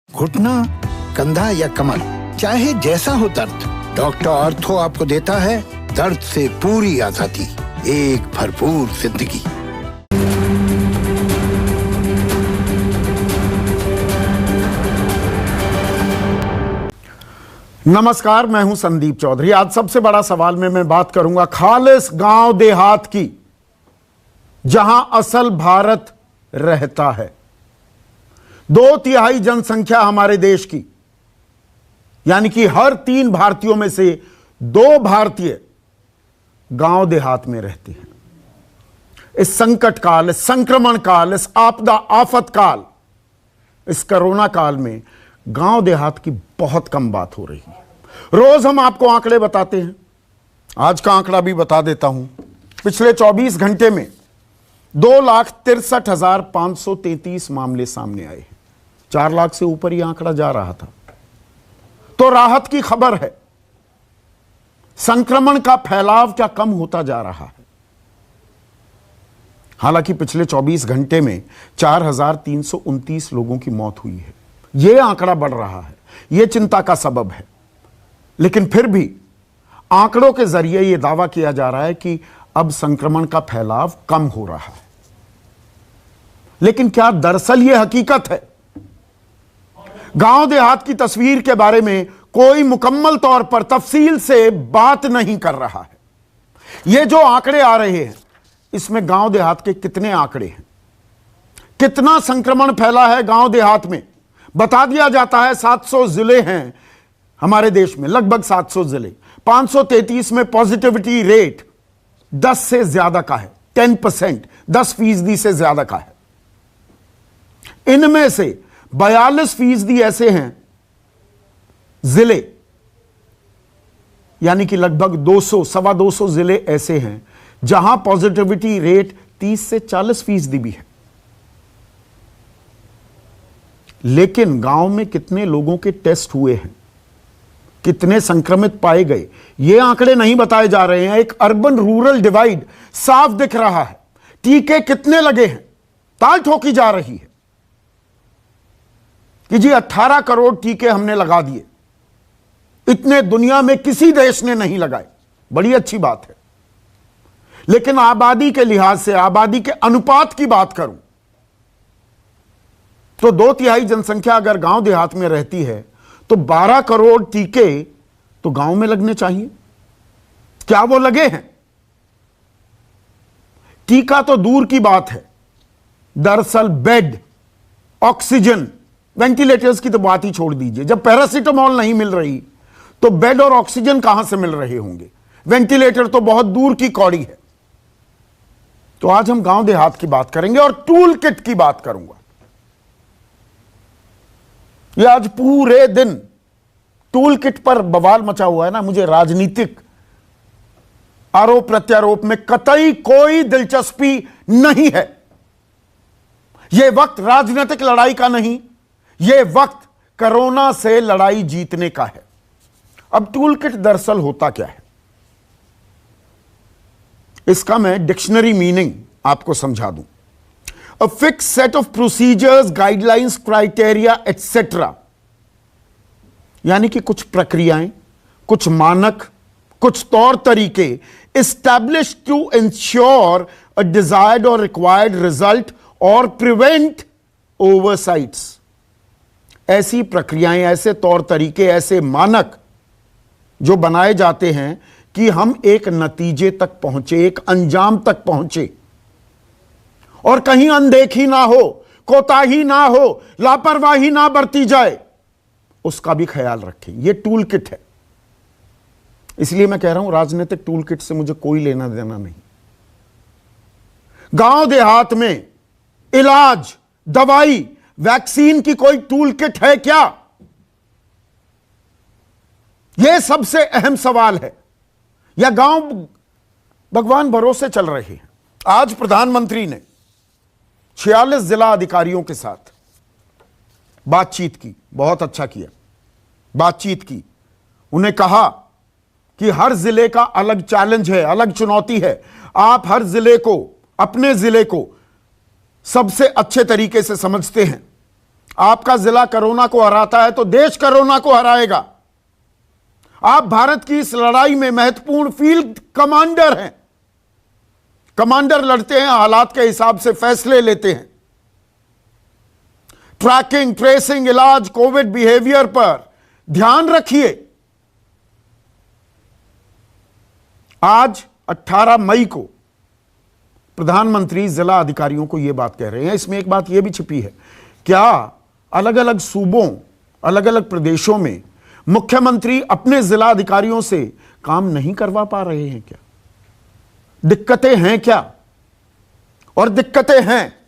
घुटना, कंधा या कमर, चाहे जैसा हो दर्द, डॉक्टर ऑर्थो आपको देता है दर्द से पूरी आजादी, एक भरपूर जिंदगी। नमस्कार, मैं हूं संदीप चौधरी। आज सबसे बड़ा सवाल में मैं बात करूंगा खालिस गांव देहात की, जहां असल भारत रहता है। 2/3 जनसंख्या हमारे देश की, यानी कि हर 3 भारतीयों में से 2 भारतीय गांव देहात में रहते हैं। इस संकट काल, इस संक्रमण काल, इस आपदा आफत काल, इस कोरोना काल में गांव देहात की बहुत कम बात हो रही है। रोज हम आपको आंकड़े बताते हैं, आज का आंकड़ा भी बता देता हूं। पिछले 24 घंटे में 2,63,533 मामले सामने आए हैं। 4 लाख से ऊपर ही आंकड़ा जा रहा था, तो राहत की खबर है। संक्रमण का फैलाव क्या कम होता जा रहा है। हालांकि पिछले 24 घंटे में 4,329 लोगों की मौत हुई है। यह आंकड़ा बढ़ रहा है, यह चिंता का सबब है। लेकिन फिर भी आंकड़ों के जरिए यह दावा किया जा रहा है कि अब संक्रमण का फैलाव कम हो रहा है। लेकिन क्या दरअसल यह हकीकत है? गांव देहात की तस्वीर के बारे में कोई मुकम्मल तौर पर तफसील से बात नहीं कर रहा है। ये जो आंकड़े आ रहे हैं, इसमें गांव देहात के कितने आंकड़े हैं, कितना संक्रमण फैला है गांव देहात में, बता दिया जाता है। 700 जिले हैं हमारे देश में, लगभग 700 जिले। 533 में पॉजिटिविटी रेट 10 से ज्यादा का है, 10%, 10% से ज्यादा का है। इनमें से 42% ऐसे हैं जिले, यानी कि लगभग 200, 225 जिले ऐसे हैं जहां पॉजिटिविटी रेट 30 से 40% भी है। लेकिन गांव में कितने लोगों के टेस्ट हुए हैं, कितने संक्रमित पाए गए, ये आंकड़े नहीं बताए जा रहे हैं। एक अर्बन रूरल डिवाइड साफ दिख रहा है। टीके कितने लगे हैं, ताल ठोकी जा रही है कि जी 18 करोड़ टीके हमने लगा दिए। इतने दुनिया में किसी देश ने नहीं लगाए, बड़ी अच्छी बात है। लेकिन आबादी के लिहाज से, आबादी के अनुपात की बात करूं तो 2/3 जनसंख्या अगर गांव देहात में रहती है तो 12 करोड़ टीके तो गांव में लगने चाहिए। क्या वो लगे हैं? टीका तो दूर की बात है, दरअसल बेड, ऑक्सीजन, वेंटिलेटर्स की तो बात ही छोड़ दीजिए। जब पैरासीटामोल नहीं मिल रही तो बेड और ऑक्सीजन कहां से मिल रहे होंगे? वेंटिलेटर तो बहुत दूर की कौड़ी है। तो आज हम गांव देहात की बात करेंगे और टूल किट की बात करूंगा। ये आज पूरे दिन टूल किट पर बवाल मचा हुआ है ना। मुझे राजनीतिक आरोप प्रत्यारोप में कतई कोई दिलचस्पी नहीं है। यह वक्त राजनीतिक लड़ाई का नहीं, यह वक्त कोरोना से लड़ाई जीतने का है। अब टूल किट दरअसल होता क्या है, इसका मैं डिक्शनरी मीनिंग आपको समझा दूं। A fixed set of procedures, guidelines, criteria, etc. यानी कि कुछ प्रक्रियाएं, कुछ मानक, कुछ तौर तरीके established to ensure a desired or required result or prevent oversights. ऐसी प्रक्रियाएं, ऐसे तौर तरीके, ऐसे मानक जो बनाए जाते हैं कि हम एक नतीजे तक पहुंचे, एक अंजाम तक पहुंचे और कहीं अनदेखी ना हो, कोताही ना हो, लापरवाही ना बरती जाए, उसका भी ख्याल रखें। यह टूल किट है। इसलिए मैं कह रहा हूं, राजनीतिक टूल किट से मुझे कोई लेना देना नहीं। गांव देहात में इलाज, दवाई, वैक्सीन की कोई टूल किट है क्या? यह सबसे अहम सवाल है। या गांव भगवान भरोसे चल रहे हैं? आज प्रधानमंत्री ने 46 जिला अधिकारियों के साथ बातचीत की, बहुत अच्छा किया, बातचीत की। उन्हें कहा कि हर जिले का अलग चैलेंज है, अलग चुनौती है। आप हर जिले को, अपने जिले को सबसे अच्छे तरीके से समझते हैं। आपका जिला कोरोना को हराता है तो देश कोरोना को हराएगा। आप भारत की इस लड़ाई में महत्वपूर्ण फील्ड कमांडर हैं। कमांडर लड़ते हैं, हालात के हिसाब से फैसले लेते हैं। ट्रैकिंग, ट्रेसिंग, इलाज, कोविड बिहेवियर पर ध्यान रखिए। आज 18 मई को प्रधानमंत्री जिला अधिकारियों को यह बात कह रहे हैं। इसमें एक बात यह भी छिपी है, क्या अलग अलग सूबों, अलग अलग प्रदेशों में मुख्यमंत्री अपने जिला अधिकारियों से काम नहीं करवा पा रहे हैं क्या? दिक्कतें हैं क्या? और दिक्कतें हैं।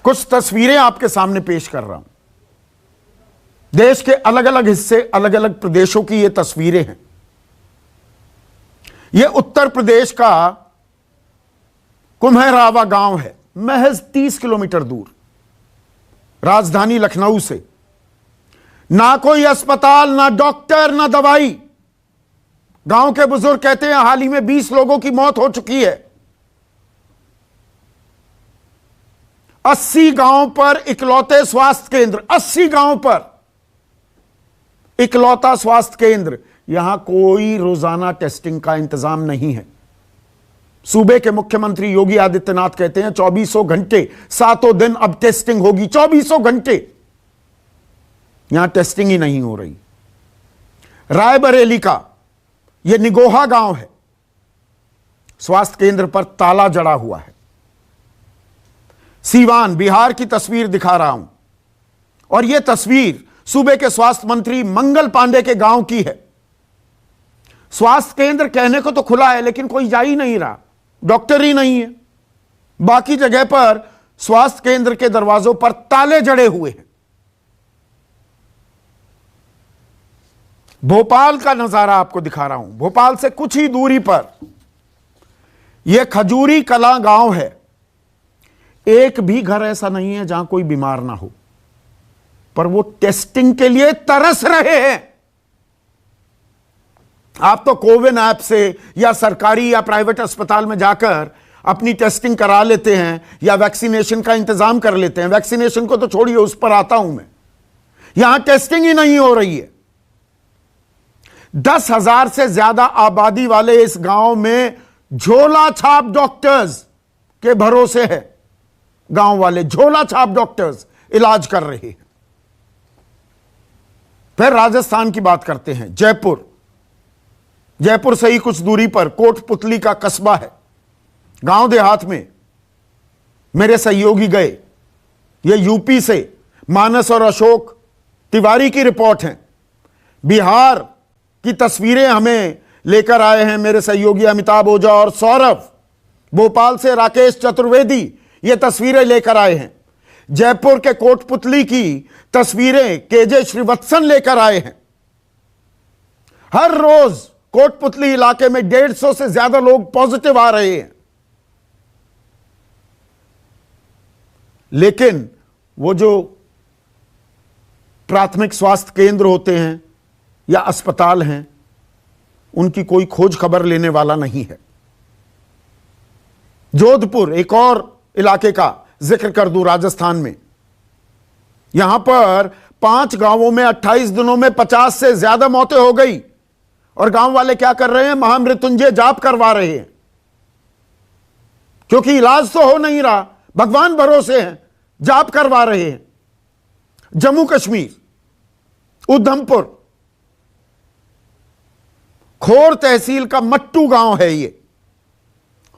कुछ तस्वीरें आपके सामने पेश कर रहा हूं। देश के अलग अलग हिस्से, अलग अलग प्रदेशों की ये तस्वीरें हैं। यह उत्तर प्रदेश का कुम्हेरावा गांव है, महज 30 किलोमीटर दूर राजधानी लखनऊ से। ना कोई अस्पताल, ना डॉक्टर, ना दवाई। गांव के बुजुर्ग कहते हैं हाल ही में 20 लोगों की मौत हो चुकी है। 80 गांव पर इकलौते स्वास्थ्य केंद्र, 80 गांव पर इकलौता स्वास्थ्य केंद्र। यहां कोई रोजाना टेस्टिंग का इंतजाम नहीं है। सूबे के मुख्यमंत्री योगी आदित्यनाथ कहते हैं 2400 घंटे, 7 दिन अब टेस्टिंग होगी। 2400 घंटे यहां टेस्टिंग ही नहीं हो रही। रायबरेली का यह निगोहा गांव है, स्वास्थ्य केंद्र पर ताला जड़ा हुआ है। सीवान, बिहार की तस्वीर दिखा रहा हूं, और यह तस्वीर सूबे के स्वास्थ्य मंत्री मंगल पांडे के गांव की है। स्वास्थ्य केंद्र कहने को तो खुला है, लेकिन कोई जा ही नहीं रहा, डॉक्टर ही नहीं है। बाकी जगह पर स्वास्थ्य केंद्र के दरवाजों पर ताले जड़े हुए हैं। भोपाल का नजारा आपको दिखा रहा हूं। भोपाल से कुछ ही दूरी पर यह खजूरी कला गांव है। एक भी घर ऐसा नहीं है जहां कोई बीमार ना हो, पर वो टेस्टिंग के लिए तरस रहे हैं। आप तो कोविन ऐप से या सरकारी या प्राइवेट अस्पताल में जाकर अपनी टेस्टिंग करा लेते हैं या वैक्सीनेशन का इंतजाम कर लेते हैं। वैक्सीनेशन को तो छोड़िए, उस पर आता हूं मैं। यहां टेस्टिंग ही नहीं हो रही है। 10,000 से ज्यादा आबादी वाले इस गांव में झोला छाप डॉक्टर्स के भरोसे है। गांव वाले झोला छाप डॉक्टर्स इलाज कर रहे हैं। फिर राजस्थान की बात करते हैं। जयपुर, जयपुर से ही कुछ दूरी पर कोटपुतली का कस्बा है। गांव देहात में मेरे सहयोगी गए। ये यूपी से मानस और अशोक तिवारी की रिपोर्ट है। बिहार की तस्वीरें हमें लेकर आए हैं मेरे सहयोगी अमिताभ ओझा और सौरभ। भोपाल से राकेश चतुर्वेदी ये तस्वीरें लेकर आए हैं। जयपुर के कोटपुतली की तस्वीरें केजे श्रीवत्सन लेकर आए हैं। हर रोज कोटपुतली इलाके में 150 से ज्यादा लोग पॉजिटिव आ रहे हैं, लेकिन वो जो प्राथमिक स्वास्थ्य केंद्र होते हैं या अस्पताल हैं, उनकी कोई खोज खबर लेने वाला नहीं है। जोधपुर, एक और इलाके का जिक्र कर दूं, राजस्थान में। यहां पर 5 गांवों में 28 दिनों में 50 से ज्यादा मौतें हो गई, और गांव वाले क्या कर रहे हैं? महामृत्युंजय जाप करवा रहे हैं, क्योंकि इलाज तो हो नहीं रहा, भगवान भरोसे हैं, जाप करवा रहे हैं। जम्मू कश्मीर, उधमपुर, खोर तहसील का मट्टू गांव है ये,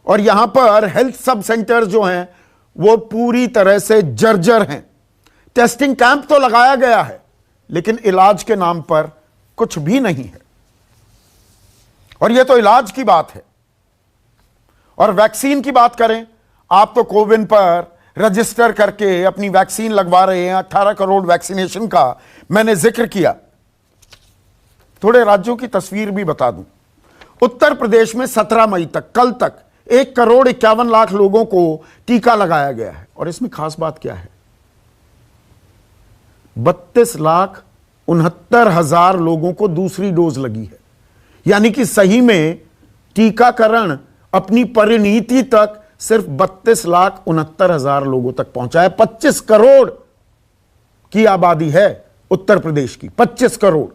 और यहां पर हेल्थ सब सेंटर जो हैं वो पूरी तरह से जर्जर हैं। टेस्टिंग कैंप तो लगाया गया है, लेकिन इलाज के नाम पर कुछ भी नहीं है। और यह तो इलाज की बात है। और वैक्सीन की बात करें, आप तो कोविन पर रजिस्टर करके अपनी वैक्सीन लगवा रहे हैं। 18 करोड़ वैक्सीनेशन का मैंने जिक्र किया। थोड़े राज्यों की तस्वीर भी बता दूं। उत्तर प्रदेश में 17 मई तक, कल तक 1,51,00,000 लोगों को टीका लगाया गया है। और इसमें खास बात क्या है? 32,69,000 लोगों को दूसरी डोज लगी है। यानी कि सही में टीकाकरण अपनी परिणति तक सिर्फ 32,69,000 लोगों तक पहुंचा है। 25 करोड़ की आबादी है उत्तर प्रदेश की, 25 करोड़।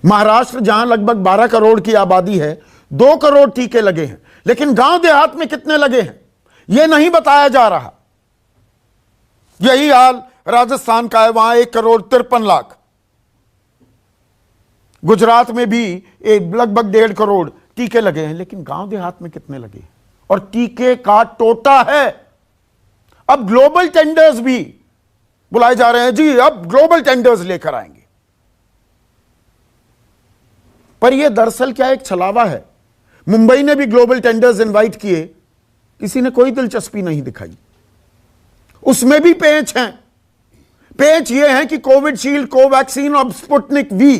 महाराष्ट्र जहां लगभग 12 करोड़ की आबादी है, 2 करोड़ टीके लगे हैं, लेकिन गांव देहात में कितने लगे हैं यह नहीं बताया जा रहा। यही हाल राजस्थान का है, वहां 1 करोड़ 53 लाख। गुजरात में भी लगभग 1.5 करोड़ टीके लगे हैं, लेकिन गांव देहात में कितने लगे? और टीके का टोटा है। अब ग्लोबल टेंडर्स भी बुलाए जा रहे हैं, जी अब ग्लोबल टेंडर्स लेकर आएंगे। पर यह दरअसल क्या एक छलावा है। मुंबई ने भी ग्लोबल टेंडर्स इनवाइट किए, किसी ने कोई दिलचस्पी नहीं दिखाई। उसमें भी पेच हैं। पेच यह है कि कोविडशील्ड, कोवैक्सीन और स्पुतनिक वी,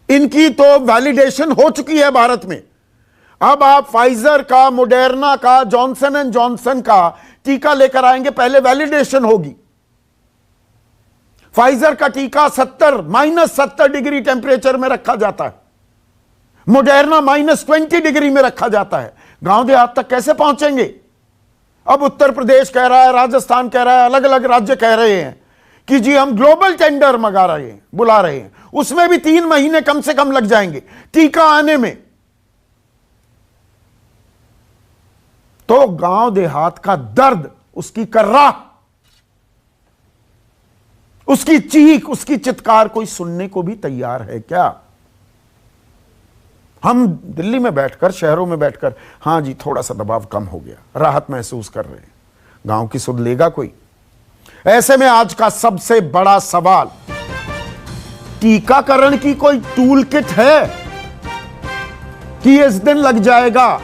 इनकी तो वैलिडेशन हो चुकी है भारत में। अब आप फाइजर का, मोडेर्ना का, जॉनसन एंड जॉनसन का टीका लेकर आएंगे, पहले वैलिडेशन होगी। फाइजर का टीका -70 डिग्री टेंपरेचर में रखा जाता है, मोडेर्ना -20 डिग्री में रखा जाता है। गांव देहात तक कैसे पहुंचेंगे? अब उत्तर प्रदेश कह रहा है, राजस्थान कह रहा है, अलग अलग राज्य कह रहे हैं कि जी हम ग्लोबल टेंडर मंगा रहे हैं, बुला रहे हैं। उसमें भी 3 महीने कम से कम लग जाएंगे टीका आने में। तो गांव देहात का दर्द, उसकी कर्रा, उसकी चीख, उसकी चित्कार कोई सुनने को भी तैयार है क्या? हम दिल्ली में बैठकर, शहरों में बैठकर, हां जी थोड़ा सा दबाव कम हो गया, राहत महसूस कर रहे हैं। गांव की सुध लेगा कोई? ऐसे में आज का सबसे बड़ा सवाल, टीकाकरण की कोई टूल किट है कि इस दिन लग जाएगा?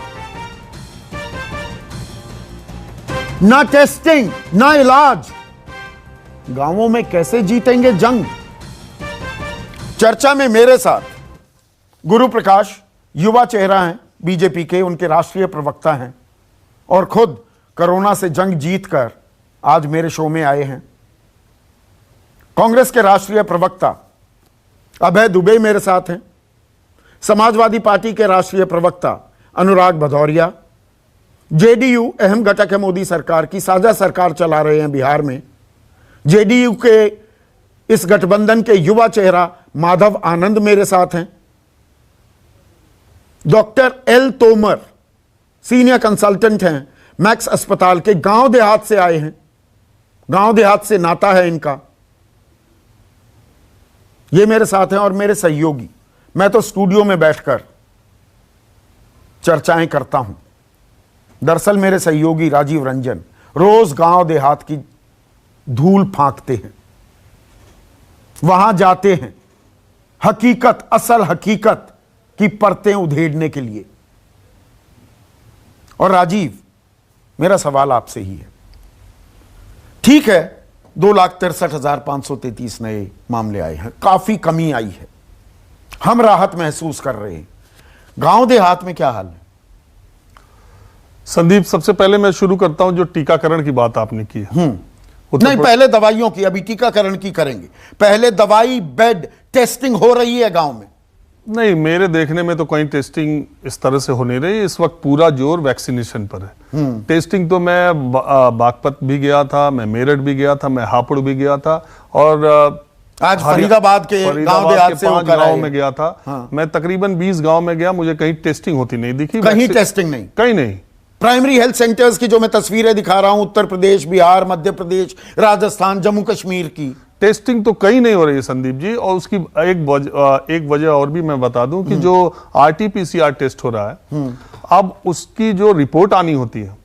ना टेस्टिंग, ना इलाज, गांवों में कैसे जीतेंगे जंग? चर्चा में मेरे साथ गुरु प्रकाश, युवा चेहरा हैं बीजेपी के, उनके राष्ट्रीय प्रवक्ता हैं और खुद कोरोना से जंग जीतकर आज मेरे शो में आए हैं। कांग्रेस के राष्ट्रीय प्रवक्ता अभय दुबे मेरे साथ हैं। समाजवादी पार्टी के राष्ट्रीय प्रवक्ता अनुराग भदौरिया, जेडीयू अहम घटक है मोदी सरकार की, साझा सरकार चला रहे हैं बिहार में। जेडीयू के इस गठबंधन के युवा चेहरा माधव आनंद मेरे साथ हैं। Doctor L Tomar senior consultant हैं मैक्स अस्पताल के, गांव देहात से आए हैं, गांव देहात से नाता है इनका। ये मेरे साथ हैं और मेरे सहयोगी। मैं तो स्टूडियो में बैठकर चर्चाएं करता हूं, दरअसल मेरे सहयोगी राजीव रंजन रोज गांव देहात की धूल फांकते हैं, वहां जाते हैं हकीकत, असल हकीकत की परतें उधेड़ने के लिए। और राजीव, मेरा सवाल आपसे ही है। ठीक है, 2,63,533 नए मामले आए हैं, काफी कमी आई है, हम राहत महसूस कर रहे हैं। गांव देहात में क्या हाल है? संदीप, सबसे पहले मैं शुरू करता हूं जो टीकाकरण की बात आपने की है। नहीं, पहले दवाइयों की, अभी टीकाकरण की करेंगे। पहले दवाई, बेड, टेस्टिंग हो रही है गांव में? नहीं, मेरे देखने में तो कोई टेस्टिंग इस तरह से हो नहीं रही। इस वक्त पूरा जोर वैक्सीनेशन पर है। टेस्टिंग तो मैं बागपत भी गया था, मैं मेरठ भी गया था, मैं हापुड़ भी गया था और आज फरीदाबाद के गांव देहात से 5 गांव में गया था। हाँ। मैं तकरीबन 20 गांव में गया, मुझे कहीं टेस्टिंग होती नहीं दिखी। कहीं टेस्टिंग नहीं? कहीं नहीं। प्राइमरी हेल्थ सेंटर्स की जो मैं तस्वीरें दिखा रहा हूं, उत्तर प्रदेश, बिहार, मध्य प्रदेश, राजस्थान, जम्मू कश्मीर की, टेस्टिंग तो कहीं नहीं हो रही है संदीप जी। और उसकी एक वजह और भी मैं बता दूं कि जो RT-PCR टेस्ट हो रहा है, अब उसकी जो रिपोर्ट आनी होती है,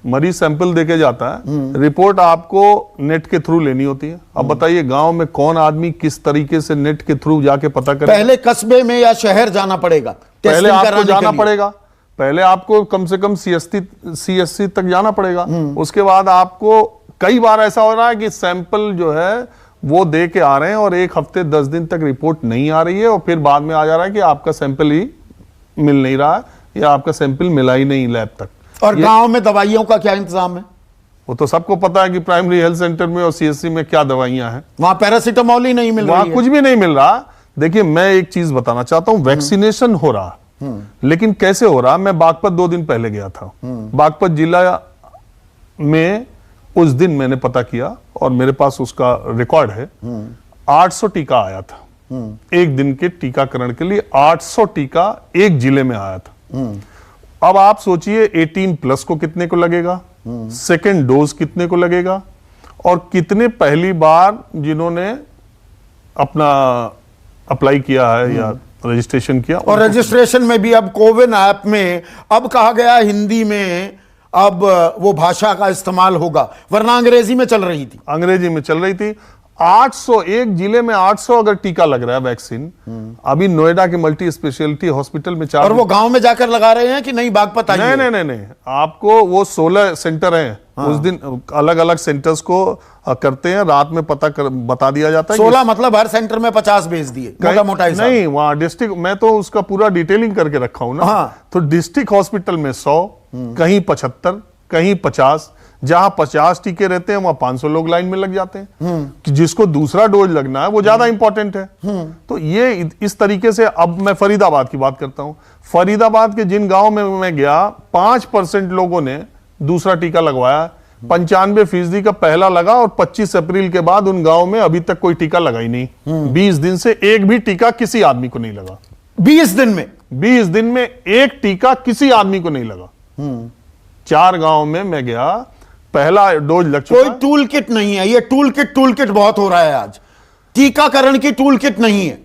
मरीज सैंपल देके जाता है, रिपोर्ट आपको नेट के थ्रू लेनी होती है। अब बताइए गांव में कौन आदमी किस तरीके से नेट के थ्रू जाके पता करे? पहले कस्बे में या शहर जाना पड़ेगा, पहले आपको जाना पड़ेगा, पहले आपको कम से कम CSC तक जाना पड़ेगा। उसके बाद आपको, कई बार ऐसा हो रहा है कि सैंपल जो है वो दे के आ रहे हैं और 1 हफ्ते 10 दिन तक रिपोर्ट नहीं आ रही है और फिर बाद में आ जा रहा है कि आपका सैंपल ही मिल नहीं रहा है या आपका सैंपल मिला ही नहीं लैब तक। और गांव में दवाइयों का क्या इंतजाम है? वो तो सबको पता है कि प्राइमरी हेल्थ सेंटर में और CSC में क्या दवाइयां हैं। वहां पैरासिटामोल ही नहीं मिल रहा है, कुछ भी नहीं मिल रहा। देखिए, मैं एक चीज बताना चाहता हूं, वैक्सीनेशन हो रहा, लेकिन कैसे हो रहा, मैं बागपत 2 दिन पहले गया था। बागपत जिला में उस दिन मैंने पता किया और मेरे पास उसका रिकॉर्ड है, 800 टीका आया था। एक दिन के टीकाकरण के लिए 800 टीका एक जिले में आया था। अब आप सोचिए 18+ को कितने को लगेगा, सेकेंड डोज कितने को लगेगा, और कितने पहली बार जिन्होंने अपना अप्लाई किया है या रजिस्ट्रेशन किया। और रजिस्ट्रेशन में भी अब कोविन ऐप में अब कहा गया हिंदी में अब वो भाषा का इस्तेमाल होगा, वरना अंग्रेजी में चल रही थी। अंग्रेजी में चल रही थी। 800 एक जिले में 800 अगर टीका लग रहा है वैक्सीन, अभी नोएडा के मल्टी स्पेशलिटी हॉस्पिटल में 4। और वो गांव में जाकर लगा रहे हैं कि नहीं बागपत आइए? नहीं, आपको वो 16 सेंटर हैं। उस दिन अलग अलग सेंटर्स को करते हैं, रात में बता दिया जाता है। 16 मतलब हर सेंटर में 50 भेज दिए, मोटा मोटा हिसाब। नहीं, वहां डिस्ट्रिक्ट, मैं तो उसका पूरा डिटेलिंग करके रखा हूं ना। हाँ। तो डिस्ट्रिक्ट हॉस्पिटल में 100, कहीं 75, कहीं 50। जहां 50 टीके रहते हैं वहां 500 लोग लाइन में लग जाते हैं। कि जिसको दूसरा डोज लगना है वो ज्यादा इंपॉर्टेंट है। तो ये इस तरीके से, अब मैं फरीदाबाद की बात करता हूं। फरीदाबाद के जिन गांव में मैं गया, 5% लोगों ने दूसरा टीका लगवाया, 95% का पहला लगा, और 25 अप्रैल के बाद उन गांव में अभी तक कोई टीका लगा ही नहीं। 20 दिन से एक भी टीका किसी आदमी को नहीं लगा। 20 दिन में 20 दिन में एक टीका किसी आदमी को नहीं लगा। 4 गांव में मैं गया, पहला डोज लग चुका। कोई टूल किट नहीं है। ये टूल किट बहुत हो रहा है आज। टीकाकरण की टूल किट नहीं है।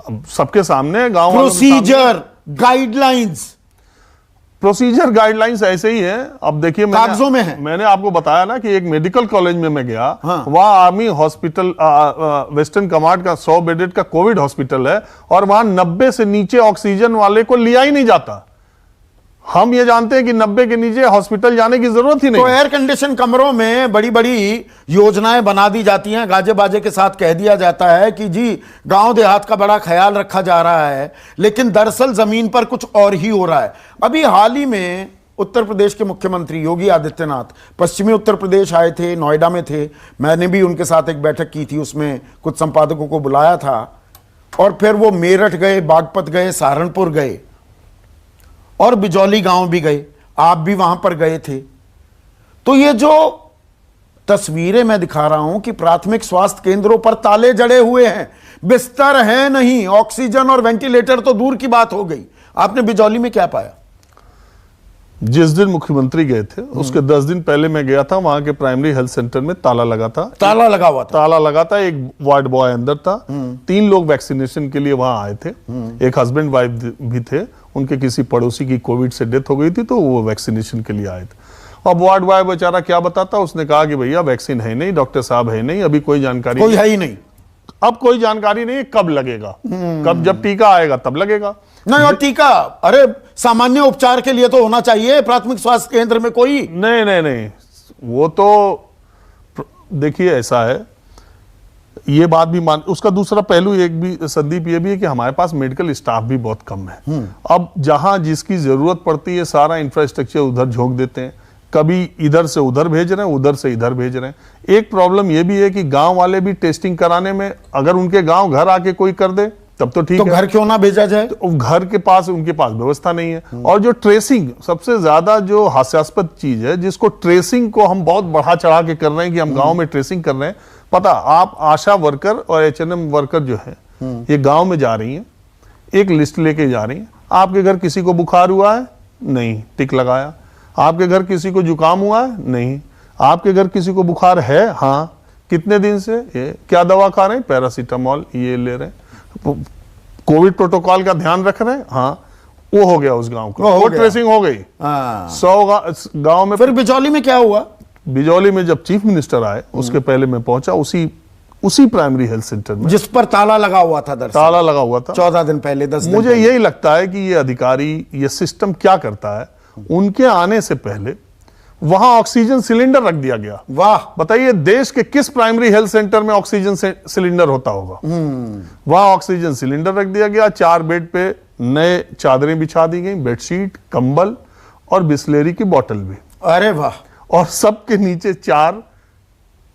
अब सबके सामने, गांव प्रोसीजर गाइडलाइंस, प्रोसीजर गाइडलाइंस ऐसे ही है। अब देखिए, कागजों में है। मैंने आपको बताया ना कि एक मेडिकल कॉलेज में मैं गया। हाँ। वहां आर्मी हॉस्पिटल, वेस्टर्न कमांड का 100 बेडेड का कोविड हॉस्पिटल है, और वहां 90 से नीचे ऑक्सीजन वाले को लिया ही नहीं जाता। हम ये जानते हैं कि 90 के नीचे हॉस्पिटल जाने की जरूरत ही नहीं। तो एयर कंडीशन कमरों में बड़ी बड़ी योजनाएं बना दी जाती हैं, गाजे बाजे के साथ कह दिया जाता है कि जी गांव देहात का बड़ा ख्याल रखा जा रहा है, लेकिन दरअसल जमीन पर कुछ और ही हो रहा है। अभी हाल ही में उत्तर प्रदेश के मुख्यमंत्री योगी आदित्यनाथ पश्चिमी उत्तर प्रदेश आए थे, नोएडा में थे। मैंने भी उनके साथ एक बैठक की थी, उसमें कुछ संपादकों को बुलाया था। और फिर वो मेरठ गए, बागपत गए, सहारनपुर गए और बिजौली गांव भी गए। आप भी वहां पर गए थे। तो ये जो तस्वीरें मैं दिखा रहा हूं कि प्राथमिक स्वास्थ्य केंद्रों पर ताले जड़े हुए हैं, बिस्तर है नहीं, ऑक्सीजन और वेंटिलेटर तो दूर की बात हो गई। आपने बिजौली में क्या पाया? जिस दिन मुख्यमंत्री गए थे उसके 10 दिन पहले मैं गया था, वहां के प्राइमरी हेल्थ सेंटर में ताला लगा था। ताला लगा हुआ था? ताला लगा था। एक वार्ड बॉय अंदर था। 3 लोग वैक्सीनेशन के लिए वहां आए थे। एक हस्बैंड वाइफ भी थे। उनके किसी पड़ोसी की कोविड से डेथ हो गई थी, तो वो वैक्सीनेशन के लिए आए थे। अब वार्ड बॉय बेचारा क्या बताता, उसने कहा कि भैया वैक्सीन है नहीं, डॉक्टर साहब है नहीं, अभी कोई जानकारी कोई है ही नहीं। अब कोई जानकारी नहीं कब लगेगा, कब जब टीका आएगा तब लगेगा। नहीं, और टीका, अरे सामान्य उपचार के लिए तो होना चाहिए प्राथमिक स्वास्थ्य केंद्र में कोई। नहीं, वो तो देखिए ऐसा है, ये बात भी मान, उसका दूसरा पहलू एक भी संदीप ये भी है कि हमारे पास मेडिकल स्टाफ भी बहुत कम है। अब जहां जिसकी जरूरत पड़ती है सारा इंफ्रास्ट्रक्चर उधर झोंक देते हैं, कभी इधर से उधर भेज रहे हैं, उधर से इधर भेज रहे हैं। एक प्रॉब्लम ये भी है कि गांव वाले भी टेस्टिंग कराने में, अगर उनके गांव घर आके कोई कर दे तब तो ठीक है, घर क्यों ना भेजा जाए? तो घर के पास उनके पास व्यवस्था नहीं है। और जो ट्रेसिंग, सबसे ज्यादा जो हास्यास्पद चीज है, जिसको ट्रेसिंग को हम बहुत बढ़ा चढ़ा के कर रहे हैं कि हम गांव में ट्रेसिंग कर रहे हैं। पता, आप आशा वर्कर और HNM वर्कर जो है ये गांव में जा रही हैं, एक लिस्ट लेके जा रही हैं। आपके घर किसी को बुखार हुआ है? नहीं, टिक लगाया। आपके घर किसी को जुकाम हुआ है? नहीं। आपके घर किसी को बुखार है? हाँ। कितने दिन से? ये क्या दवा खा रहे हैं? पैरासीटामोल ये ले रहे हैं। कोविड प्रोटोकॉल का ध्यान रख रहे हैं? हाँ। वो हो गया उस गांव का, वो ट्रेसिंग हो गई। 100 गांव में। फिर बिजौली में क्या हुआ? बिजौली में जब चीफ मिनिस्टर आए उसके पहले मैं पहुंचा उसी प्राइमरी हेल्थ सेंटर में, जिस पर ताला लगा हुआ था। ताला लगा हुआ था 14 दिन पहले, 10 दिन मुझे यही लगता है कि ये अधिकारी, ये सिस्टम क्या करता है, उनके आने से पहले वहां ऑक्सीजन सिलेंडर रख दिया गया। वाह, बताइए देश के किस प्राइमरी हेल्थ सेंटर में ऑक्सीजन सिलेंडर होता होगा? वहां ऑक्सीजन सिलेंडर रख दिया गया। 4 बेड पे नए चादरें बिछा दी गई, बेडशीट, कंबल और बिस्लेरी की बोतल भी। अरे वाह। और सबके नीचे 4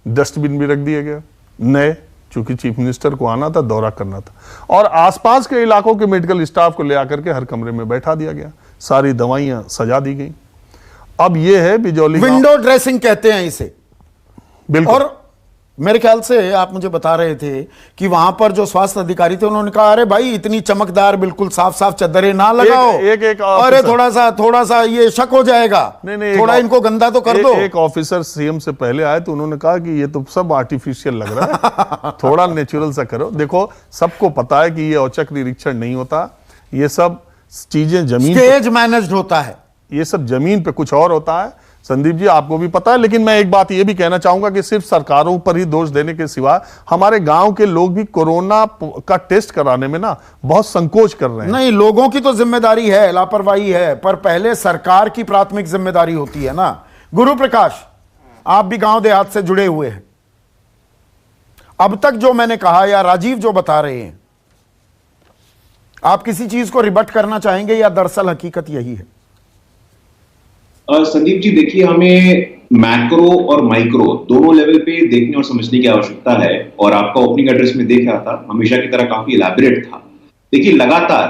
डस्टबिन भी रख दिए गए नए। चूंकि चीफ मिनिस्टर को आना था, दौरा करना था, और आसपास के इलाकों के मेडिकल स्टाफ को ले आकर के हर कमरे में बैठा दिया गया, सारी दवाइयां सजा दी गई। अब ये है बिजौली विंडो ड्रेसिंग कहते हैं इसे। बिल्कुल। और मेरे ख्याल से आप मुझे बता रहे थे कि वहां पर जो स्वास्थ्य अधिकारी थे उन्होंने कहा, अरे भाई इतनी चमकदार बिल्कुल साफ साफ चद्दरें ना लगाओ, एक अरे थोड़ा सा ये शक हो जाएगा, नहीं, थोड़ा इनको गंदा तो कर दो। एक ऑफिसर सीएम से पहले आए तो उन्होंने कहा कि ये तो सब आर्टिफिशियल लग रहा है, थोड़ा नेचुरल सा करो। देखो सबको पता है कि ये औचक निरीक्षण नहीं होता, ये सब चीजें जमीन स्टेज मैनेज्ड होता है, ये सब जमीन पे कुछ और होता है। संदीप जी आपको भी पता है, लेकिन मैं एक बात ये भी कहना चाहूंगा कि सिर्फ सरकारों पर ही दोष देने के सिवा हमारे गांव के लोग भी कोरोना का टेस्ट कराने में ना बहुत संकोच कर रहे हैं। नहीं, लोगों की तो जिम्मेदारी है, लापरवाही है, पर पहले सरकार की प्राथमिक जिम्मेदारी होती है ना। गुरु प्रकाश, आप भी गांव देहात से जुड़े हुए हैं, अब तक जो मैंने कहा या राजीव जो बता रहे हैं, आप किसी चीज को रिबट करना चाहेंगे या दरअसल हकीकत यही है? संदीप जी देखिए, हमें मैक्रो और माइक्रो दोनों लेवल पे देखने और समझने की आवश्यकता है, और आपका ओपनिंग एड्रेस में देख रहा था, हमेशा की तरह काफी इलैबोरेट था। देखिए लगातार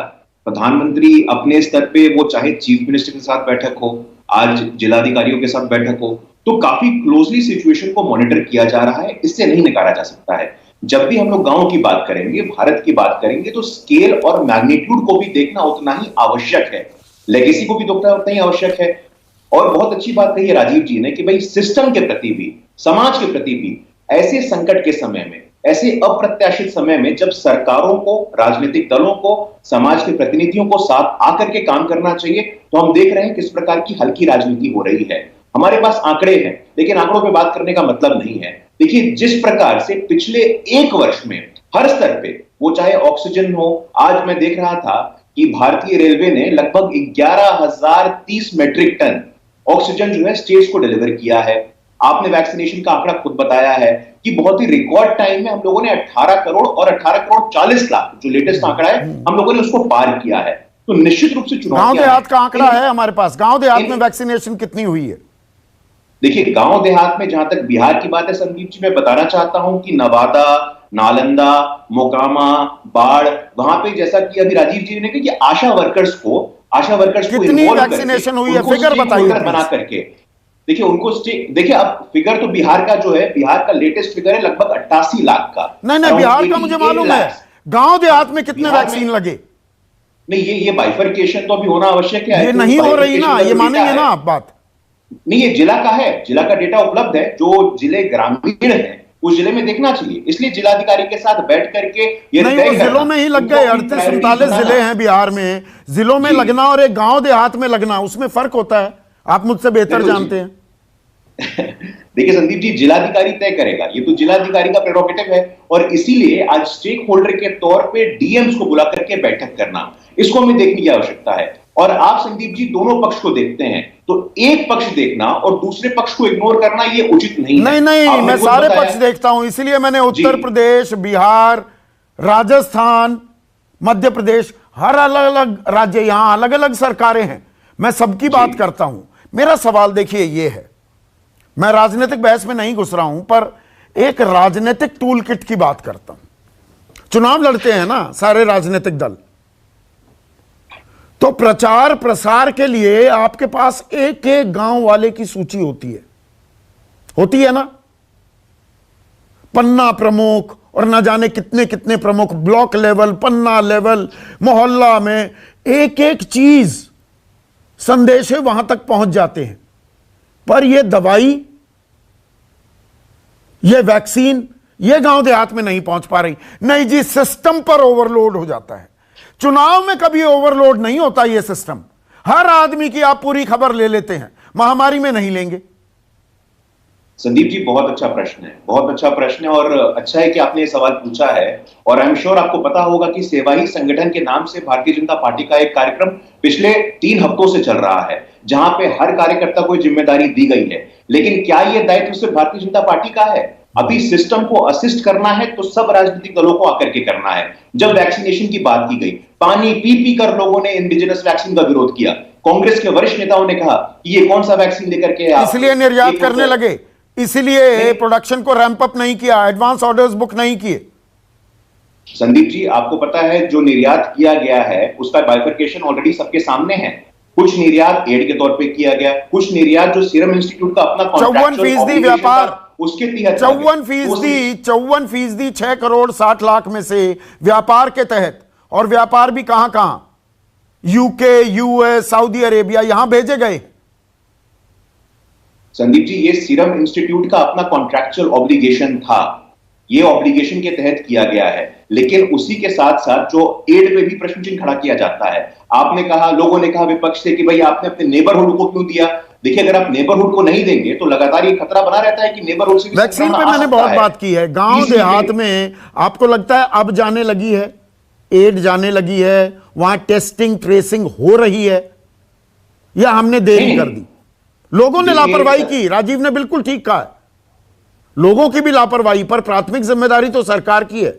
प्रधानमंत्री अपने स्तर पे, वो चाहे चीफ मिनिस्टर के साथ बैठक हो, आज जिलाधिकारियों के साथ बैठक हो, तो काफी क्लोजली सिचुएशन को मॉनिटर किया जा रहा है, इससे नहीं नकारा जा सकता है। जब भी हम लोग गांव की बात करेंगे, भारत की बात करेंगे, तो स्केल और मैग्नीट्यूड को भी देखना उतना ही आवश्यक है, लेगेसी को भी देखना उतना ही आवश्यक है। और बहुत अच्छी बात कही है राजीव जी ने कि भाई सिस्टम के प्रति भी, समाज के प्रति भी, ऐसे संकट के समय में, ऐसे अप्रत्याशित समय में जब सरकारों को, राजनीतिक दलों को, समाज के प्रतिनिधियों को साथ आकर के काम करना चाहिए, तो हम देख रहे हैं किस प्रकार की हल्की राजनीति हो रही है। हमारे पास आंकड़े हैं, लेकिन आंकड़ों पे बात करने का मतलब नहीं है। देखिए जिस प्रकार से पिछले एक वर्ष में हर स्तर पे, वो चाहे ऑक्सीजन हो, आज मैं देख रहा था कि भारतीय रेलवे ने लगभग 11,030 मेट्रिक टन ऑक्सीजन जो है स्टेट्स को डिलीवर किया है। आपने वैक्सीनेशन का आंकड़ा खुद बताया है कि बहुत ही रिकॉर्ड टाइम में हम लोगों ने 18 करोड़ और 18 करोड़ 40 लाख जो लेटेस्ट आंकड़ा है, हम लोगों ने उसको पार किया है। तो निश्चित रूप से गांव देहात का आंकड़ा है हमारे पास, गांव देहात में वैक्सीनेशन कितनी हुई है? देखिए गांव देहात में जहां तक बिहार की बात है संदीप जी, मैं बताना चाहता हूं कि नवादा, नालंदा, मोकामा, बाढ़, वहां पे जैसा कि अभी राजीव जी ने कहा कि आशा वर्कर्स को कितनी वैक्सीनेशन हुई है, फिगर बताइए बना करके। देखिए उनको देखिए, अब फिगर तो बिहार का जो है, बिहार का लेटेस्ट फिगर है लगभग 88 लाख का। नहीं, बिहार का मुझे मालूम है, गांव देहात में कितने वैक्सीन लगे? नहीं, ये बाइफरकेशन तो अभी होना आवश्यक है। ये नहीं हो रही ना, ये मानेंगे ना आप बात? नहीं, ये जिला का है, जिला का डेटा उपलब्ध है, जो जिले ग्रामीण है उस जिले में देखना चाहिए। इसलिए जिलाधिकारी के साथ बैठ करके ये नहीं, वो जिलों में ही लग गए। 38-39 जिले हैं बिहार में, जिलों में लगना और एक गांव देहात में लगना, उसमें फर्क होता है, आप मुझसे बेहतर जानते हैं। देखिए संदीप जी, जिलाधिकारी तय करेगा, ये तो जिलाधिकारी का प्रेरोगेटिव है, और इसीलिए आज स्टेक होल्डर के तौर पे डीएम्स को बुला करके बैठक करना, इसको हमें देखने की आवश्यकता है। और आप संदीप जी दोनों पक्ष को देखते हैं, तो एक पक्ष देखना और दूसरे पक्ष को इग्नोर करना ये उचित नहीं है। नहीं, मैं सारे पक्ष देखता हूं, इसलिए मैंने उत्तर प्रदेश, बिहार, राजस्थान, मध्य प्रदेश, हर अलग अलग राज्य, यहां अलग अलग सरकारें हैं, मैं सबकी बात करता हूं। मेरा सवाल देखिए ये है, मैं राजनीतिक बहस में नहीं घुस रहा हूं, पर एक राजनीतिक टूल किट की बात करता हूं। चुनाव लड़ते हैं ना सारे राजनीतिक दल, तो प्रचार प्रसार के लिए आपके पास एक एक गांव वाले की सूची होती है ना, पन्ना प्रमुख और ना जाने कितने कितने प्रमुख, ब्लॉक लेवल, पन्ना लेवल, मोहल्ला में एक एक चीज, संदेश वहां तक पहुंच जाते हैं। पर यह दवाई, यह वैक्सीन, यह गांव देहात में नहीं पहुंच पा रही। नहीं जी, सिस्टम पर ओवरलोड हो जाता है। चुनाव में कभी ओवरलोड नहीं होता यह सिस्टम, हर आदमी की आप पूरी खबर ले लेते हैं, महामारी में नहीं लेंगे। संदीप जी बहुत अच्छा प्रश्न है, बहुत अच्छा प्रश्न है, और अच्छा है कि आपने ये सवाल पूछा है। और आई एम श्योर आपको पता होगा कि सेवा ही संगठन के नाम से भारतीय जनता पार्टी का एक कार्यक्रम पिछले 3 हफ्तों से चल रहा है, जहां पे हर कार्यकर्ता को जिम्मेदारी दी गई है। लेकिन क्या यह दायित्व सिर्फ भारतीय जनता पार्टी का है? अभी सिस्टम को असिस्ट करना है तो सब राजनीतिक दलों को आकर के करना है। जब वैक्सीनेशन की बात की गई, पानी पी पी कर लोगों ने इंडिजिनस वैक्सीन का विरोध किया। कांग्रेस के वरिष्ठ नेताओं ने कहा कि ये कौन सा वैक्सीन लेकर के इसलिए निर्यात करने लगे, इसलिए प्रोडक्शन को रैंप अप नहीं किया, एडवांस ऑर्डर्स बुक नहीं किए। संदीप जी, आपको पता है जो निर्यात किया गया है उसका बाइफरकेशन ऑलरेडी सबके सामने है। कुछ निर्यात एड के तौर पे किया गया, कुछ निर्यात जो सीरम इंस्टीट्यूट का अपना 54% व्यापार, उसके तहत 54% 6 करोड़ 60 लाख में से व्यापार के तहत, और व्यापार भी कहां कहां, यूके, यूएस, सऊदी अरेबिया, यहां भेजे गए। संदीप जी, ये सीरम इंस्टीट्यूट का अपना कॉन्ट्रैक्चुअल ऑब्लिगेशन था, ये ऑब्लिगेशन के तहत किया गया है, लेकिन उसी के साथ साथ जो एड पे भी प्रश्न चिन्ह खड़ा किया जाता है। आपने कहा, लोगों ने कहा विपक्ष से कि भाई आपने अपने नेबरहुड को क्यों दिया। देखिए, अगर आप नेबरहुड को नहीं देंगे तो लगातार ये खतरा बना रहता है कि नेबरहुड से भी वैक्सीन पे मैंने बहुत बात की है। गांव देहात में आपको लगता है अब जाने लगी है, एड जाने लगी है, वहां टेस्टिंग ट्रेसिंग हो रही है, या हमने देरी कर दी? लोगों ने लापरवाही की, राजीव ने बिल्कुल ठीक कहा है, लोगों की भी लापरवाही, पर प्राथमिक जिम्मेदारी तो सरकार की है।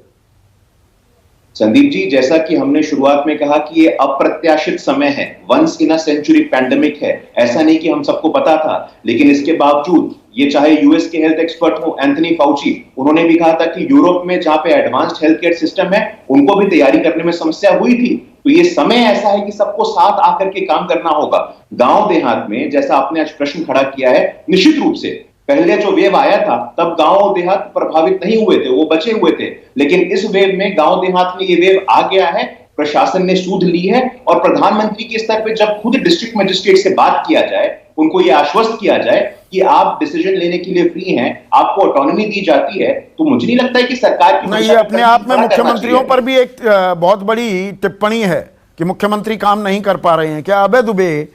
संदीप जी, जैसा कि हमने शुरुआत में कहा कि ये अप्रत्याशित समय है, once in a century pandemic है। ऐसा नहीं कि हम सबको पता था, लेकिन इसके बावजूद ये चाहे यूएस के हेल्थ एक्सपर्ट हो एंथनी फाउची, उन्होंने भी कहा था कि यूरोप में जहां पे एडवांस्ड हेल्थ केयर सिस्टम है उनको भी तैयारी करने में समस्या हुई थी। तो ये समय ऐसा है कि सबको साथ आकर के काम करना होगा। गांव देहात में, जैसा आपने आज प्रश्न खड़ा किया है, निश्चित रूप से पहले जो वेव आया था तब गांव देहात प्रभावित नहीं हुए थे, वो बचे हुए थे, लेकिन इस वेव में गांव देहात में ये वेव आ गया है, प्रशासन ने सूद ली है, और प्रधानमंत्री के स्तर पे जब खुद डिस्ट्रिक्ट मजिस्ट्रेट से बात किया जाए, उनको ये आश्वस्त किया जाए कि आप डिसीजन लेने के लिए फ्री हैं, आपको ऑटोनॉमी दी जाती है, तो मुझे नहीं लगता है कि सरकार की नहीं, ये अपने आप में मुख्यमंत्रियों पर भी एक बहुत बड़ी टिप्पणी है कि मुख्यमंत्री काम नहीं कर पा रहे हैं। क्या अबे दुबे,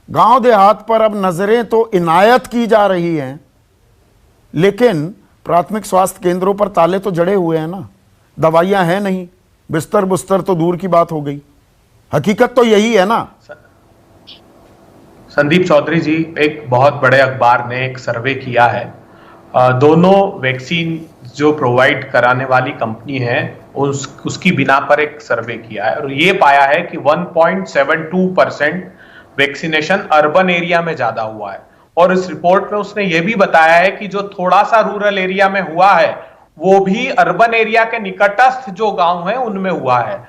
गांव देहात पर अब नजरें तो इनायत की जा रही हैं, लेकिन प्राथमिक स्वास्थ्य केंद्रों पर ताले तो जड़े हुए हैं ना, दवाइयां हैं नहीं, बिस्तर बुस्तर तो दूर की बात हो गई। हकीकत तो यही है ना। संदीप चौधरी जी, एक बहुत बड़े अखबार ने एक सर्वे किया है, दोनों वैक्सीन जो प्रोवाइड कराने वाली कंपनी है उसकी बिना पर एक सर्वे किया है, और ये पाया है कि 1.72% वैक्सीनेशन अर्बन एरिया में ज्यादा हुआ है। और इस रिपोर्ट में उसने ये भी बताया है कि जो थोड़ा सा रूरल एरिया में हुआ है वो भी अर्बन एरिया के निकटस्थ जो गांव है उनमें हुआ है,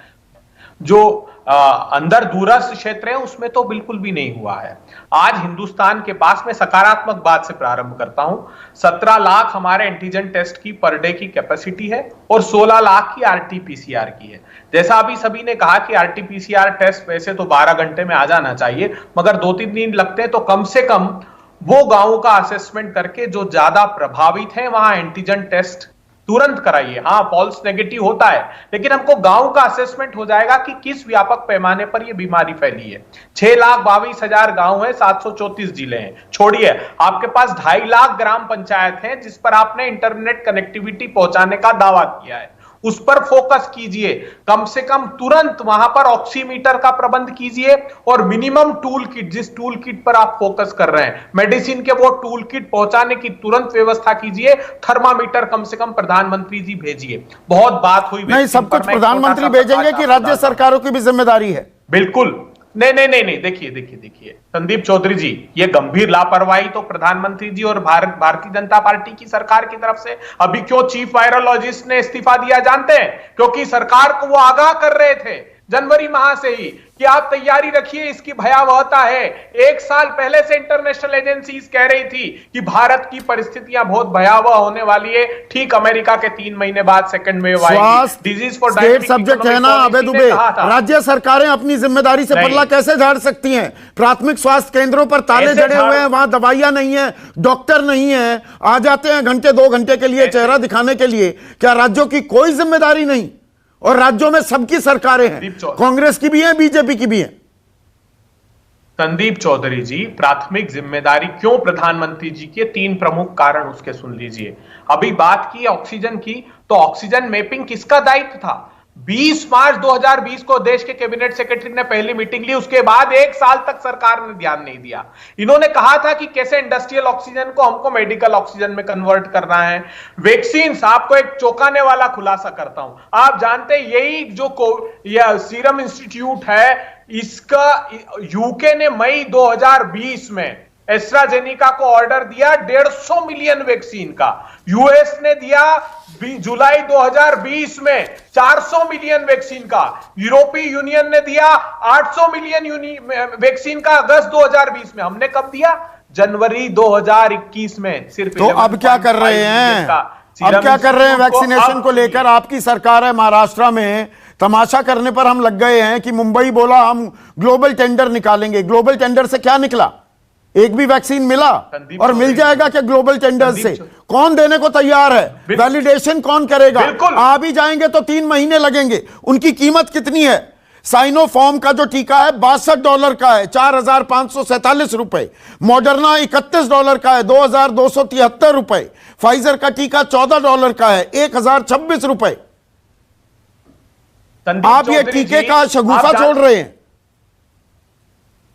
जो अंदर दूरस्थ क्षेत्र है उसमें तो बिल्कुल भी नहीं हुआ है। आज हिंदुस्तान के पास, में सकारात्मक बात से प्रारंभ करता हूं, 17 लाख हमारे एंटीजन टेस्ट की पर डे की कैपेसिटी है और 16 लाख की आरटीपीसीआर की है। जैसा अभी सभी ने कहा कि आरटीपीसीआर टेस्ट वैसे तो 12 घंटे में आ जाना चाहिए, मगर 2-3 दिन लगते हैं, तो कम से कम वो गांवों का असेसमेंट करके जो ज्यादा प्रभावित है वहां एंटीजन टेस्ट तुरंत कराइए। हाँ, फॉल्स नेगेटिव होता है, लेकिन हमको गांव का असेसमेंट हो जाएगा कि किस व्यापक पैमाने पर यह बीमारी फैली है। 6,22,000 गांव है, 734 जिले हैं। छोड़िए, आपके पास 2.5 लाख ग्राम पंचायत हैं जिस पर आपने इंटरनेट कनेक्टिविटी पहुंचाने का दावा किया है, उस पर फोकस कीजिए। कम से कम तुरंत वहां पर ऑक्सीमीटर का प्रबंध कीजिए, और मिनिमम टूल किट, जिस टूल किट पर आप फोकस कर रहे हैं, मेडिसिन के वो टूल किट पहुंचाने की तुरंत व्यवस्था कीजिए। थर्मामीटर कम से कम प्रधानमंत्री जी भेजिए। बहुत बात हुई, नहीं, सब कुछ प्रधानमंत्री भेजेंगे कि राज्य सरकारों की भी जिम्मेदारी है? बिल्कुल नहीं, देखिए संदीप चौधरी जी, ये गंभीर लापरवाही तो प्रधानमंत्री जी और भारतीय जनता पार्टी की सरकार की तरफ से। अभी क्यों चीफ वायरोलॉजिस्ट ने इस्तीफा दिया जानते हैं? क्योंकि सरकार को वो आगाह कर रहे थे जनवरी माह से ही कि आप तैयारी रखिए, इसकी भयावहता है। 1 साल पहले से इंटरनेशनल एजेंसीज कह रही थी कि भारत की परिस्थितियां बहुत भयावह होने वाली है। ठीक अमेरिका के 3 महीने बाद सेकंड वेव आएगी। डिजीज फॉर स्टेट सब्जेक्ट है ना अबे दुबे, राज्य सरकारें अपनी जिम्मेदारी से पल्ला कैसे झाड़ सकती हैं? प्राथमिक स्वास्थ्य केंद्रों पर ताले जड़े हुए हैं, वहां दवाइयां नहीं है, डॉक्टर नहीं है, आ जाते हैं घंटे 2 घंटे के लिए चेहरा दिखाने के लिए। क्या राज्यों की कोई जिम्मेदारी नहीं? और राज्यों में सबकी सरकारें हैं, कांग्रेस की भी है, बीजेपी की भी है। संदीप चौधरी जी, प्राथमिक जिम्मेदारी क्यों प्रधानमंत्री जी के 3 प्रमुख कारण उसके सुन लीजिए। अभी बात की ऑक्सीजन की, तो ऑक्सीजन मैपिंग किसका दायित्व था? 20 मार्च 2020 को देश के कैबिनेट सेक्रेटरी ने पहली मीटिंग ली, उसके बाद 1 साल तक सरकार ने ध्यान नहीं दिया। इन्होंने कहा था कि कैसे इंडस्ट्रियल ऑक्सीजन को हमको मेडिकल ऑक्सीजन में कन्वर्ट करना है। वैक्सीन, आपको एक चौंकाने वाला खुलासा करता हूं, आप जानते हैं यही जो सीरम इंस्टीट्यूट है, इसका यूके ने मई 2020 में एस्ट्राजेनिका को ऑर्डर दिया 150 मिलियन वैक्सीन का। यूएस ने दिया जुलाई 2020 में 400 मिलियन वैक्सीन का। यूरोपीय यूनियन ने दिया 800 मिलियन वैक्सीन का अगस्त 2020 में। हमने कब दिया? जनवरी 2021 में। सिर्फ तो अब क्या कर रहे हैं? अब क्या कर रहे हैं वैक्सीनेशन को लेकर? आपकी सरकार है महाराष्ट्र में, तमाशा करने पर हम लग गए हैं कि मुंबई बोला हम ग्लोबल टेंडर निकालेंगे। ग्लोबल टेंडर से क्या निकला? एक भी वैक्सीन मिला? और मिल जाएगा क्या ग्लोबल टेंडर से? कौन देने को तैयार है? वैलिडेशन कौन करेगा? आ भी जाएंगे तो 3 महीने लगेंगे। उनकी कीमत कितनी है? साइनोफॉर्म का जो टीका है $62 का है, 4,547 रुपए। मॉडर्ना $31 का है, 2,273 रुपए। फाइजर का टीका $14 का है, 1,026 रुपए। आप ये टीके का शगुफा छोड़ रहे हैं।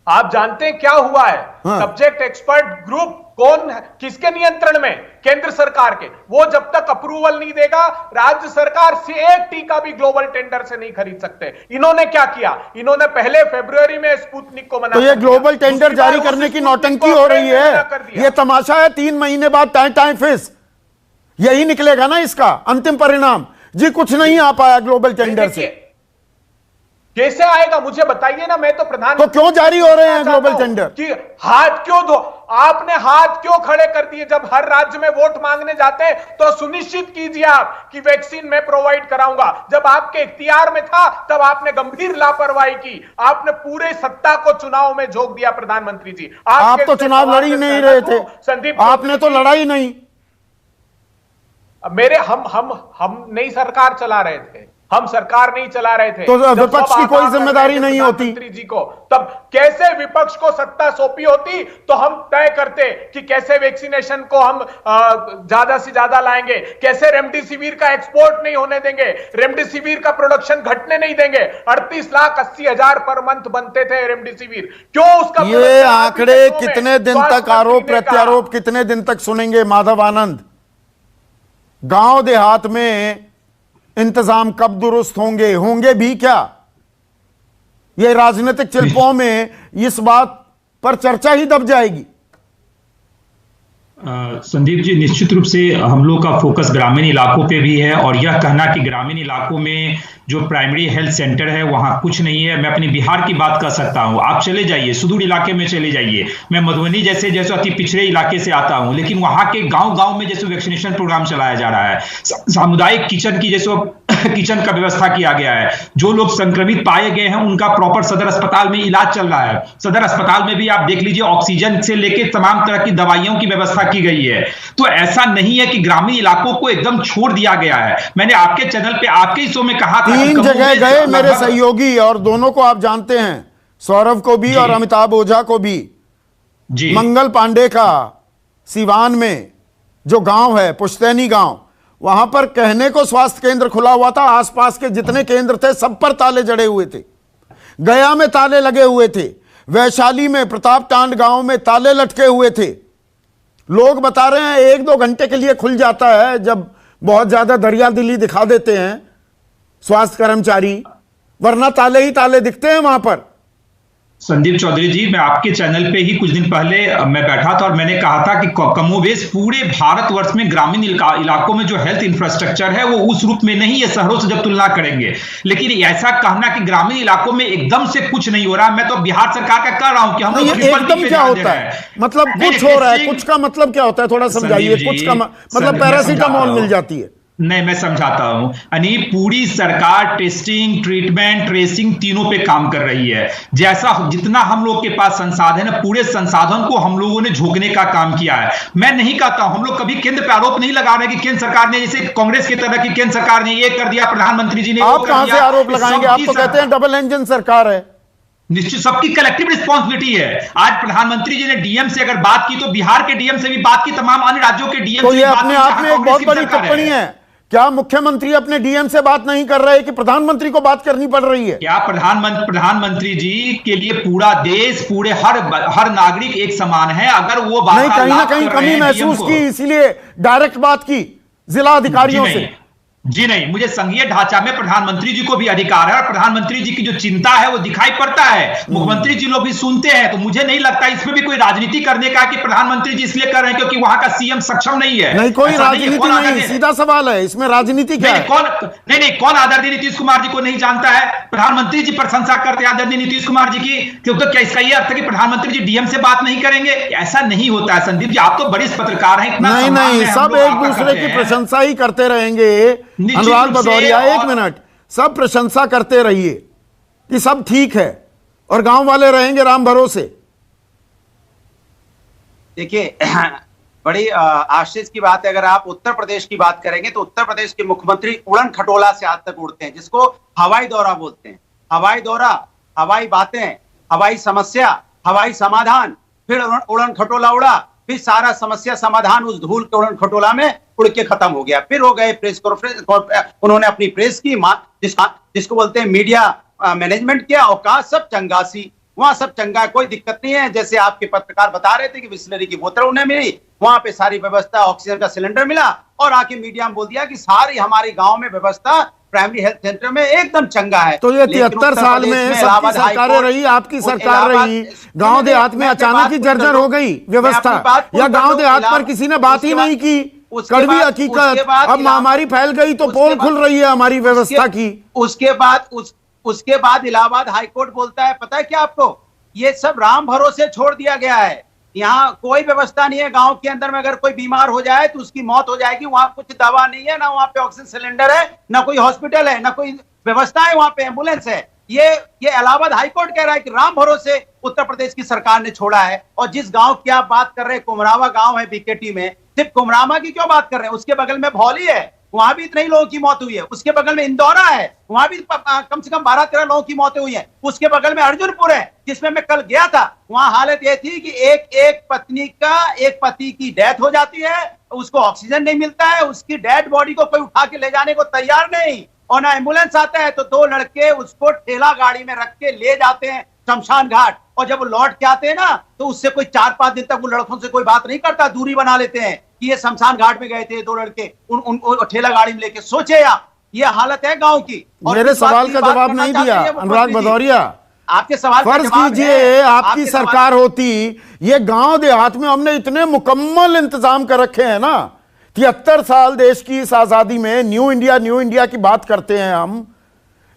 आप जानते हैं क्या हुआ है? सब्जेक्ट एक्सपर्ट ग्रुप कौन है? किसके नियंत्रण में? केंद्र सरकार के। वो जब तक अप्रूवल नहीं देगा, राज्य सरकार से एक टीका भी ग्लोबल टेंडर से नहीं खरीद सकते। इन्होंने क्या किया? इन्होंने पहले फरवरी में स्पुतनिक को मना। तो ये ग्लोबल टेंडर जारी करने की नौटंकी हो रही है। ये तमाशा है। 3 महीने बाद टाइम फिस यही निकलेगा ना इसका अंतिम परिणाम। जी कुछ नहीं आ पाया ग्लोबल टेंडर से। कैसे आएगा मुझे बताइए ना। मैं तो प्रधान तो क्यों जारी हो रहे हैं ग्लोबल टेंडर? कि हाथ क्यों धो? आपने हाथ क्यों खड़े कर दिए? जब हर राज्य में वोट मांगने जाते हैं तो सुनिश्चित कीजिए आप कि वैक्सीन मैं प्रोवाइड कराऊंगा। जब आपके इख्तियार में था तब आपने गंभीर लापरवाही की। आपने पूरे सत्ता को चुनाव में झोंक दिया। प्रधानमंत्री जी आप तो चुनाव लड़ ही नहीं रहे थे। संदीप आपने तो लड़ाई नहीं। मेरे हम नई सरकार चला रहे थे। हम सरकार नहीं चला रहे थे तो विपक्ष की कोई जिम्मेदारी नहीं होती मंत्री जी को। तब कैसे विपक्ष को सत्ता सौंपी होती तो हम तय करते कि कैसे वैक्सीनेशन को हम ज्यादा से ज्यादा लाएंगे, कैसे रेमडेसिविर का एक्सपोर्ट नहीं होने देंगे, रेमडेसिविर का प्रोडक्शन घटने नहीं देंगे। 38,80,000 पर मंथ बनते थे रेमडेसिविर। क्यों उसका ये आंकड़े कितने दिन तक आरोप प्रत्यारोप कितने दिन तक सुनेंगे माधव आनंद? गांव देहात में इंतजाम कब दुरुस्त होंगे भी क्या? ये राजनीतिक चिल्पों में इस बात पर चर्चा ही दब जाएगी। संदीप जी, निश्चित रूप से हम लोग का फोकस ग्रामीण इलाकों पे भी है और यह कहना कि ग्रामीण इलाकों में जो प्राइमरी हेल्थ सेंटर है वहां कुछ नहीं है। मैं अपनी बिहार की बात कर सकता हूं। आप चले जाइए, सुदूर इलाके में चले जाइए। मैं मधुबनी जैसे अति पिछड़े इलाके से आता हूं, लेकिन वहां के गांव-गांव में जैसे वैक्सीनेशन प्रोग्राम चलाया जा रहा है, सामुदायिक किचन की जैसे किचन का व्यवस्था किया गया है। जो लोग संक्रमित पाए गए हैं उनका प्रॉपर सदर अस्पताल में इलाज चल रहा है। सदर अस्पताल में भी आप देख लीजिए, ऑक्सीजन से लेकर तमाम तरह की दवाइयों की व्यवस्था की गई है। तो ऐसा नहीं है कि ग्रामीण इलाकों को एकदम छोड़ दिया गया है। मैंने आपके चैनल पे आपके शो में कहा था 3 जगह गए मेरे सहयोगी, और दोनों को आप जानते हैं, सौरभ को भी और अमिताभ ओझा को भी जी। मंगल पांडे का सिवान में जो गांव है पुश्तैनी गांव, वहां पर कहने को स्वास्थ्य केंद्र खुला हुआ था। आसपास के जितने केंद्र थे सब पर ताले जड़े हुए थे। गया में ताले लगे हुए थे, वैशाली में प्रताप टांड गांव में ताले लटके हुए थे। लोग बता रहे हैं 1-2 घंटे के लिए खुल जाता है जब बहुत ज्यादा दरिया दिली दिखा देते हैं स्वास्थ्य कर्मचारी, वरना ताले ही ताले दिखते हैं वहां पर। संदीप चौधरी जी, मैं आपके चैनल पे ही कुछ दिन पहले मैं बैठा था और मैंने कहा था कि कमोबेश पूरे भारतवर्ष में ग्रामीण इलाकों में जो हेल्थ इंफ्रास्ट्रक्चर है वो उस रूप में नहीं है शहरों से जब तुलना करेंगे। लेकिन ऐसा कहना कि ग्रामीण इलाकों में एकदम से कुछ नहीं हो रहा, मैं तो बिहार सरकार का कह रहा हूं कि हम एकदम क्या होता है, मतलब कुछ हो रहा है, कुछ का मतलब क्या होता है थोड़ा समझाइए। कुछ का मतलब पैरासीटामोल मिल जाती है? नहीं, मैं समझाता हूं। यानी पूरी सरकार टेस्टिंग, ट्रीटमेंट, ट्रेसिंग तीनों पे काम कर रही है। जैसा जितना हम लोग के पास संसाधन है, पूरे संसाधन को हम लोगों ने झोंकने का काम किया है। मैं नहीं कहता हूं, हम लोग कभी केंद्र पे आरोप नहीं लगा रहे कि केंद्र सरकार ने, जैसे कांग्रेस की तरह की केंद्र सरकार ने ये कर दिया, प्रधानमंत्री जी ने। आप कहां से आरोप लगाएंगे? आप तो कहते हैं डबल इंजन सरकार है। निश्चित सबकी कलेक्टिव रिस्पॉन्सिबिलिटी है। आज प्रधानमंत्री जी ने डीएम से अगर बात की तो बिहार के डीएम से भी बात की, तमाम अन्य राज्यों के डीएम तो ये अपने आप में एक बहुत बड़ी टिप्पणी है। क्या मुख्यमंत्री अपने डीएम से बात नहीं कर रहे कि प्रधानमंत्री को बात करनी पड़ रही है? क्या प्रधानमंत्री जी के लिए पूरा देश, पूरे हर नागरिक एक समान है? अगर वो बात कहीं ना कहीं कमी महसूस की, इसीलिए डायरेक्ट बात की जिला अधिकारियों से। जी नहीं, मुझे संघीय ढांचा में प्रधानमंत्री जी को भी अधिकार है और प्रधानमंत्री जी की जो चिंता है वो दिखाई पड़ता है, मुख्यमंत्री जी लोग भी सुनते हैं, तो मुझे नहीं लगता इसमें भी कोई राजनीति करने का कि प्रधानमंत्री जी इसलिए कर रहे हैं क्योंकि वहां का सीएम सक्षम नहीं है। नहीं, कोई राजनीति नहीं, सीधा सवाल है, इसमें राजनीति क्या है? कौन आदरणीय नीतीश कुमार जी को नहीं जानता है? प्रधानमंत्री जी प्रशंसा करते हैं आदरणीय नीतीश कुमार जी की, क्योंकि क्या इसका यह अर्थ है कि प्रधानमंत्री जी डीएम से बात नहीं करेंगे? ऐसा नहीं होता है संदीप जी, आप तो बड़े पत्रकार हैं, इतना नहीं, सब एक दूसरे की प्रशंसा ही करते रहेंगे। अनुराग भदौरिया, एक मिनट, सब प्रशंसा करते रहिए कि सब ठीक है और गांव वाले रहेंगे राम भरोसे। देखिए, बड़ी आश्चर्य की बात है, अगर आप उत्तर प्रदेश की बात करेंगे तो उत्तर प्रदेश के मुख्यमंत्री उड़न खटोला से आज तक उड़ते हैं, जिसको हवाई दौरा बोलते हैं। हवाई दौरा, हवाई बातें, हवाई समस्या, हवाई समाधान, फिर उड़न खटोला उड़ा, फिर सारा समस्या समाधान उस धूल के उड़न खटोला में उड़ के खत्म हो गया। फिर हो गए प्रेस कॉन्फ्रेंस, उन्होंने अपनी प्रेस की, जिसको बोलते हैं मीडिया मैनेजमेंट किया, औकात सब चंगासी, वहां सब चंगा, कोई दिक्कत नहीं है। जैसे आपके पत्रकार बता रहे थे कि बिस्लरी की बोतल उन्हें मिली, वहां पे सारी व्यवस्था, ऑक्सीजन का सिलेंडर मिला, और आके मीडिया में बोल दिया कि सारी हमारे गांव में व्यवस्था प्राइमरी हेल्थ सेंटर में एकदम चंगा है। तो ये 73 साल में सबकी सरकारें रही, आपकी सरकार रही, गांव देहात में अचानक ही जर्जर हो गई व्यवस्था, या गांव देहात पर किसी ने बात ही नहीं की? कड़वी हकीकत, अब महामारी फैल गई तो पोल खुल रही है हमारी व्यवस्था की। उसके बाद इलाहाबाद हाईकोर्ट बोलता है, पता है क्या आपको, ये सब राम भरोसे छोड़ दिया गया है, यहाँ कोई व्यवस्था नहीं है। गांव के अंदर में अगर कोई बीमार हो जाए तो उसकी मौत हो जाएगी, वहां कुछ दवा नहीं है, ना वहां पे ऑक्सीजन सिलेंडर है, ना कोई हॉस्पिटल है, ना कोई व्यवस्था है, वहां पे एम्बुलेंस है। ये इलाहाबाद हाईकोर्ट कह रहा है कि राम भरोसे उत्तर प्रदेश की सरकार ने छोड़ा है। और जिस गांव की आप बात कर रहे हैं, कुमरावा गांव है बीकेटी में, सिर्फ कुमरावा की क्यों बात कर रहे हैं, उसके बगल में भौली है, वहां भी इतने ही लोगों की मौत हुई है। उसके बगल में इंदौरा है, वहां भी कम से कम 12-13 लोगों की मौतें हुई हैं। उसके बगल में अर्जुनपुर है, जिसमें मैं कल गया था, वहां हालत यह थी कि एक पति की डेथ हो जाती है, उसको ऑक्सीजन नहीं मिलता है, उसकी डेड बॉडी को कोई उठा के ले जाने को तैयार नहीं, और ना एम्बुलेंस आता है, तो 2 लड़के उसको ठेला गाड़ी में रख के ले जाते हैं शमशान घाट, और जब वो लौट के आते हैं ना, तो उससे कोई 4-5 दिन तक वो लड़कों से कोई बात नहीं करता, दूरी बना लेते हैं कि ये शमशान घाट में गए थे 2 लड़के, उन ठेला गाड़ी में लेके। सोचे आप, ये हालत है गांव की। मेरे सवाल का जवाब नहीं दिया अनुराग भदौरिया। आपके सवाल फर्ज कीजिए आपकी सरकार होती, ये गांव देहात में हमने इतने मुकम्मल इंतजाम कर रखे हैं ना, 73 साल देश की इस आजादी में न्यू इंडिया की बात करते हैं हम।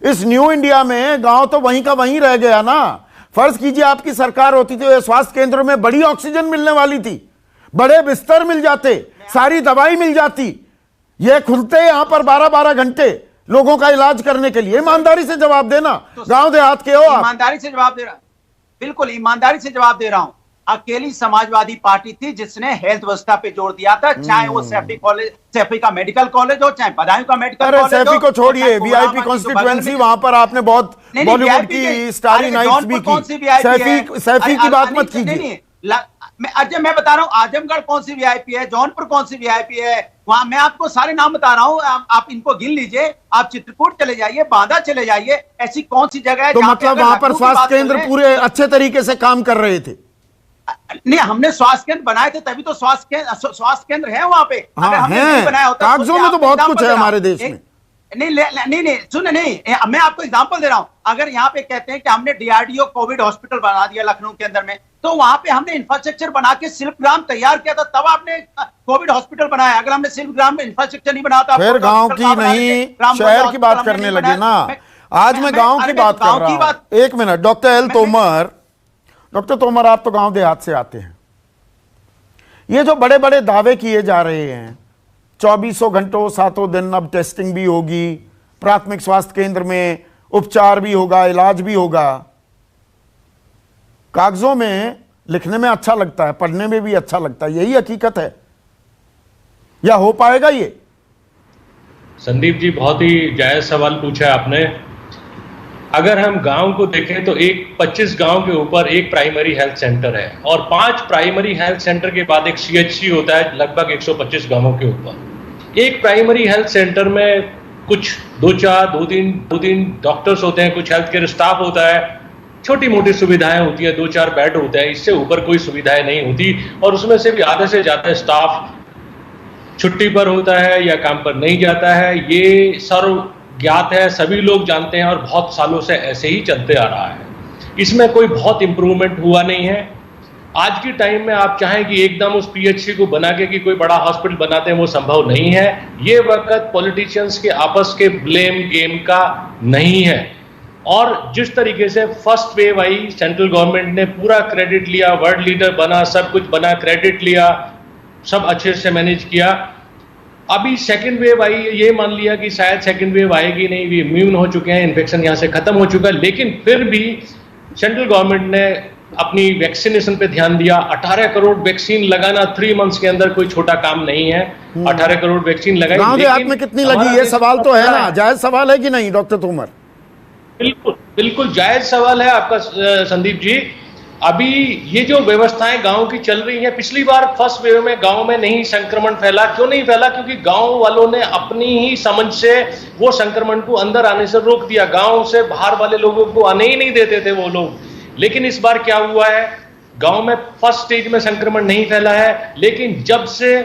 इस न्यू इंडिया में गांव तो वहीं का वहीं रह गया ना। फर्ज कीजिए आपकी सरकार होती तो ये स्वास्थ्य केंद्रों में बड़ी ऑक्सीजन मिलने वाली थी, बड़े बिस्तर मिल जाते, सारी दवाई मिल जाती, ये खुलते यहां पर 12-12 घंटे लोगों का इलाज करने के लिए। ईमानदारी से जवाब देना, गांव देहात के हो आप। ईमानदारी से जवाब दे रहा, बिल्कुल ईमानदारी से जवाब दे रहा हूं। अकेली समाजवादी पार्टी थी जिसने हेल्थ व्यवस्था पे जोर दिया था, चाहे वो सैफी का मेडिकल कॉलेज हो, चाहे बदायूं का मेडिकल कॉलेज हो। सैफी को छोड़िए, वीआईपी कॉन्स्टिट्यूएंसी, वहां पर आपने बहुत बॉलीवुड की स्टारी नाइट्स भी की। सैफी की बात मत कीजिए। मैं बता रहा हूँ, आजमगढ़ कौन सी वीआईपी है, जौनपुर कौन सी वीआईपी है, वहां मैं आपको सारे नाम बता रहा हूँ, आप इनको गिन लीजिए। आप चित्रकूट चले जाइए, बांदा चले जाइए, ऐसी कौन सी जगह है तो मतलब वहां पर स्वास्थ्य केंद्र पूरे अच्छे तरीके से काम कर रहे थे? नहीं, हमने स्वास्थ्य केंद्र बनाए थे, तभी तो स्वास्थ्य केंद्र है वहां पे। अगर हमने नहीं बनाया होता, कागजों में तो बहुत कुछ है हमारे देश में। नहीं सुन, नहीं, मैं आपको एग्जांपल दे रहा हूं। अगर यहाँ पे कहते हैं कि हमने डीआरडीओ कोविड हॉस्पिटल बना दिया लखनऊ के अंदर में, तो वहां पे हमने इंफ्रास्ट्रक्चर बना के शिल्पग्राम तैयार किया था, तब आपने कोविड हॉस्पिटल बनाया। अगर हमने शिल्पग्राम में इंफ्रास्ट्रक्चर नहीं बनाता, फिर गांव की नहीं शहर की बात करने लगे ना। आज मैं गांव की बात कर रहा हूं। एक मिनट, डॉक्टर तोमर, आप तो गांव देहात से आते हैं। ये जो बड़े बड़े दावे किए जा रहे हैं, 2400 घंटों 7 दिन अब टेस्टिंग भी होगी, प्राथमिक स्वास्थ्य केंद्र में उपचार भी होगा, इलाज भी होगा, कागजों में लिखने में अच्छा लगता है, पढ़ने में भी अच्छा लगता है, यही हकीकत है या हो पाएगा ये? संदीप जी, बहुत ही जायज सवाल पूछा आपने। अगर हम गांव को देखें तो 25 गांव के ऊपर एक प्राइमरी हेल्थ सेंटर है, और 5 प्राइमरी हेल्थ सेंटर के बाद एक सीएचसी होता है लगभग 125 गांवों के ऊपर। एक प्राइमरी हेल्थ सेंटर में कुछ 2-3 डॉक्टर्स होते हैं, कुछ हेल्थ केयर स्टाफ होता है, छोटी मोटी सुविधाएं होती है, 2-4 बेड होते हैं, इससे ऊपर कोई सुविधाएं नहीं होती, और उसमें से भी आधे से ज्यादा स्टाफ छुट्टी पर होता है या काम पर नहीं जाता है, ये सर्व ज्ञात है, सभी लोग जानते हैं और बहुत सालों से ऐसे ही चलते आ रहा है। इसमें कोई बहुत इंप्रूवमेंट हुआ नहीं है। आज की टाइम में आप चाहें कि एकदम उस पीएचसी को बना के कि कोई बड़ा हॉस्पिटल बनाते हैं, वो संभव नहीं है। ये वक्त पॉलिटिशियंस के आपस के ब्लेम गेम का नहीं है। और जिस तरीके से फर्स्ट वेव आई, सेंट्रल गवर्नमेंट ने पूरा क्रेडिट लिया, वर्ल्ड लीडर बना, सब कुछ बना, क्रेडिट लिया, सब अच्छे से मैनेज किया। अभी सेकंड वेव आई, ये मान लिया कि शायद सेकंड वेव आएगी नहीं, वे इम्यून हो चुके हैं, इन्फेक्शन यहाँ से खत्म हो चुका है, लेकिन फिर भी सेंट्रल गवर्नमेंट ने अपनी वैक्सीनेशन पे ध्यान दिया। 18 करोड़ वैक्सीन लगाना 3 मंथ्स के अंदर कोई छोटा काम नहीं है। 18 करोड़ वैक्सीन लगाई। गांव देहात में कितनी लगी, ये सवाल तो है ना, जायज सवाल है कि नहीं डॉक्टर तोमर? बिल्कुल बिल्कुल जायज सवाल है आपका संदीप जी। अभी ये जो व्यवस्थाएं गांव की चल रही हैं, पिछली बार फर्स्ट वेव में गांव में नहीं संक्रमण फैला। क्यों नहीं फैला? क्योंकि गांव वालों ने अपनी ही समझ से वो संक्रमण को अंदर आने से रोक दिया। गांव से बाहर वाले लोगों को आने ही नहीं देते थे वो लोग। लेकिन इस बार क्या हुआ है, गांव में फर्स्ट स्टेज में संक्रमण नहीं फैला है, लेकिन जब से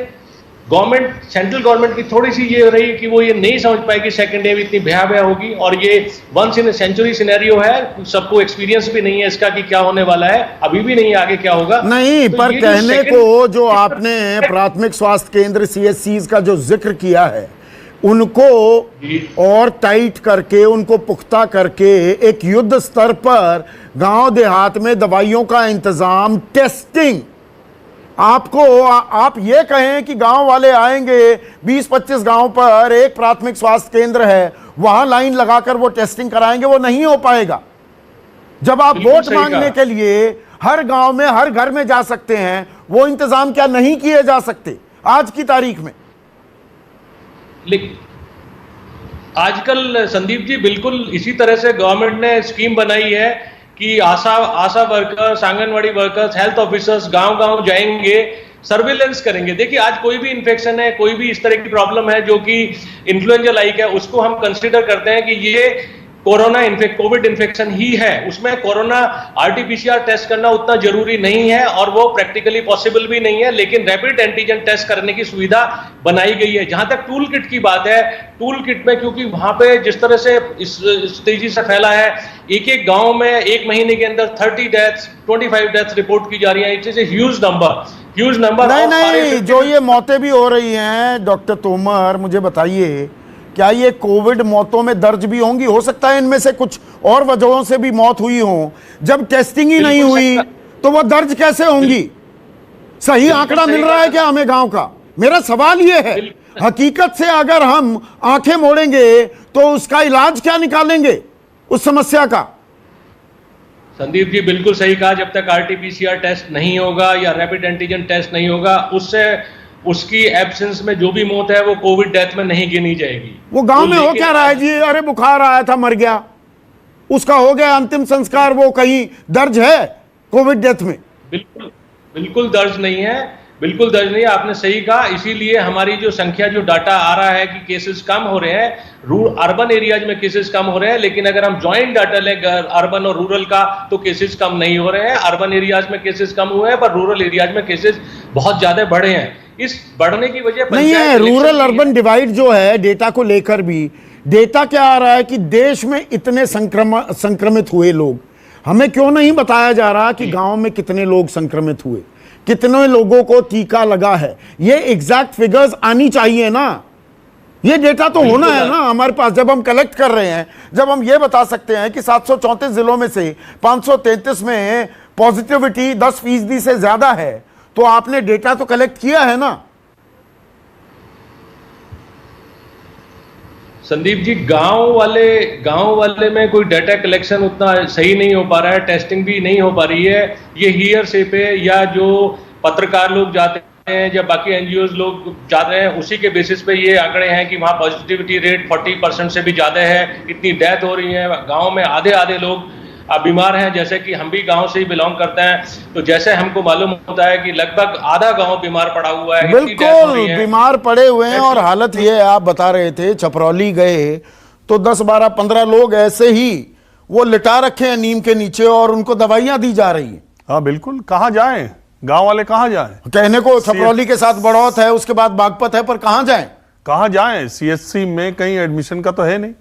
गवर्नमेंट, सेंट्रल गवर्नमेंट की थोड़ी सी ये रही कि वो ये नहीं समझ पाए कि सेकेंड वेव इतनी भयावह होगी, और ये वंस इन सेंचुरी सिनेरियो है, सबको एक्सपीरियंस भी नहीं है इसका कि क्या होने वाला है, अभी भी नहीं आगे क्या होगा। नहीं, तो पर कहने को जो आपने प्राथमिक स्वास्थ्य केंद्र CHCs का जो जिक्र किया है, उनको और टाइट करके, उनको पुख्ता करके एक युद्ध स्तर पर गांव देहात में दवाइयों का इंतजाम, टेस्टिंग, आपको आप ये कहें कि गांव वाले आएंगे, 20-25 गांव पर एक प्राथमिक स्वास्थ्य केंद्र है, वहां लाइन लगाकर वो टेस्टिंग कराएंगे, वो नहीं हो पाएगा। जब आप वोट मांगने के लिए हर गांव में, हर घर में जा सकते हैं, वो इंतजाम क्या नहीं किए जा सकते आज की तारीख में? आजकल संदीप जी बिल्कुल इसी तरह से गवर्नमेंट ने स्कीम बनाई है कि ASHA workers, anganwadi workers, health officers गांव-गांव जाएंगे, सर्विलेंस करेंगे। देखिए, आज कोई भी इन्फेक्शन है, कोई भी इस तरह की प्रॉब्लम है जो कि इन्फ्लुएंजा लाइक है, उसको हम कंसीडर करते हैं कि ये कोविड इन्फेक्शन ही है। उसमें कोरोना RT-PCR टेस्ट करना उतना जरूरी नहीं है और वो प्रैक्टिकली पॉसिबल भी नहीं है, लेकिन रैपिड एंटीजन टेस्ट करने की सुविधा बनाई गई है। जहां तक टूल किट की बात है, टूल किट में क्योंकि वहां पे जिस तरह से इस तेजी से फैला है, एक गांव में एक महीने के अंदर 30 डेथ्स, 25 डेथ्स रिपोर्ट की जा रही है। It is a huge number. नहीं, जो ये मौतें भी हो रही हैं डॉक्टर तोमर, मुझे बताइए, क्या ये कोविड मौतों में दर्ज भी होंगी? हो सकता है इनमें से कुछ और वजहों से भी मौत हुई हो। जब टेस्टिंग ही नहीं हुई तो वो दर्ज कैसे होंगी? सही आंकड़ा मिल रहा है क्या हमें गांव का? मेरा सवाल ये है, हकीकत से अगर हम आंखें मोड़ेंगे तो उसका इलाज क्या निकालेंगे उस समस्या का? संदीप जी बिल्कुल सही कहा। जब तक RT-PCR टेस्ट नहीं होगा या रैपिड एंटीजन टेस्ट नहीं होगा, उसकी एब्सेंस में जो भी मौत है वो कोविड डेथ में नहीं गिनी जाएगी। वो गांव में हो क्या रहा है जी? अरे बुखार आया था, मर गया, उसका हो गया अंतिम संस्कार, वो कहीं दर्ज है कोविड डेथ में? बिल्कुल दर्ज नहीं है, बिल्कुल दर्ज नहीं है। आपने सही कहा। इसीलिए हमारी जो संख्या, जो डाटा आ रहा है कि केसेस कम हो रहे हैं, अर्बन एरियाज में केसेस कम हो रहे हैं, लेकिन अगर हम जॉइंट डाटा लें अर्बन और रूरल का, तो केसेस कम नहीं हो रहे हैं। अर्बन एरियाज में केसेस कम हुए हैं, पर रूरल एरियाज में केसेस बहुत ज्यादा बढ़े हैं। इस बढ़ने की वजह नहीं है, रूरल अर्बन डिवाइड जो है, डेटा को लेकर भी डेटा क्या आ रहा है कि देश में इतने संक्रमित हुए लोग, हमें क्यों नहीं बताया जा रहा कि गांव में कितने लोग संक्रमित हुए, कितने लोगों को टीका लगा है? ये एग्जैक्ट फिगर्स आनी चाहिए ना, ये डेटा तो होना है ना हमारे पास। जब हम कलेक्ट कर रहे हैं, जब हम ये बता सकते हैं कि 734 जिलों में से 533 में पॉजिटिविटी 10% से ज्यादा है, तो आपने डेटा तो कलेक्ट किया है ना। संदीप जी, गांव वाले में कोई डाटा कलेक्शन उतना सही नहीं हो पा रहा है, टेस्टिंग भी नहीं हो पा रही है। ये हियर से पे, या जो पत्रकार लोग जाते हैं या बाकी NGOs लोग जाते हैं, उसी के बेसिस पे ये आंकड़े हैं कि वहाँ पॉजिटिविटी रेट 40% से भी ज्यादा है, इतनी डेथ हो रही है। गांव में आधे लोग बीमार हैं। जैसे कि हम भी गांव से ही बिलोंग करते हैं, तो जैसे हमको मालूम होता है कि लगभग आधा गांव बीमार पड़ा हुआ है। बिल्कुल बीमार पड़े हुए हैं। और हालत ये है, आप बता रहे थे छपरौली गए तो 10, 12, 15 लोग ऐसे ही वो लिटा रखे हैं नीम के नीचे और उनको दवाइयां दी जा रही हैं। हाँ बिल्कुल, कहाँ जाएं? गांव वाले कहाँ जाएं? कहने को छपरौली के साथ बड़ौत है, उसके बाद बागपत है, पर कहां जाएं? कहाँ जाएं? सीएचसी में कहीं एडमिशन का तो है नहीं,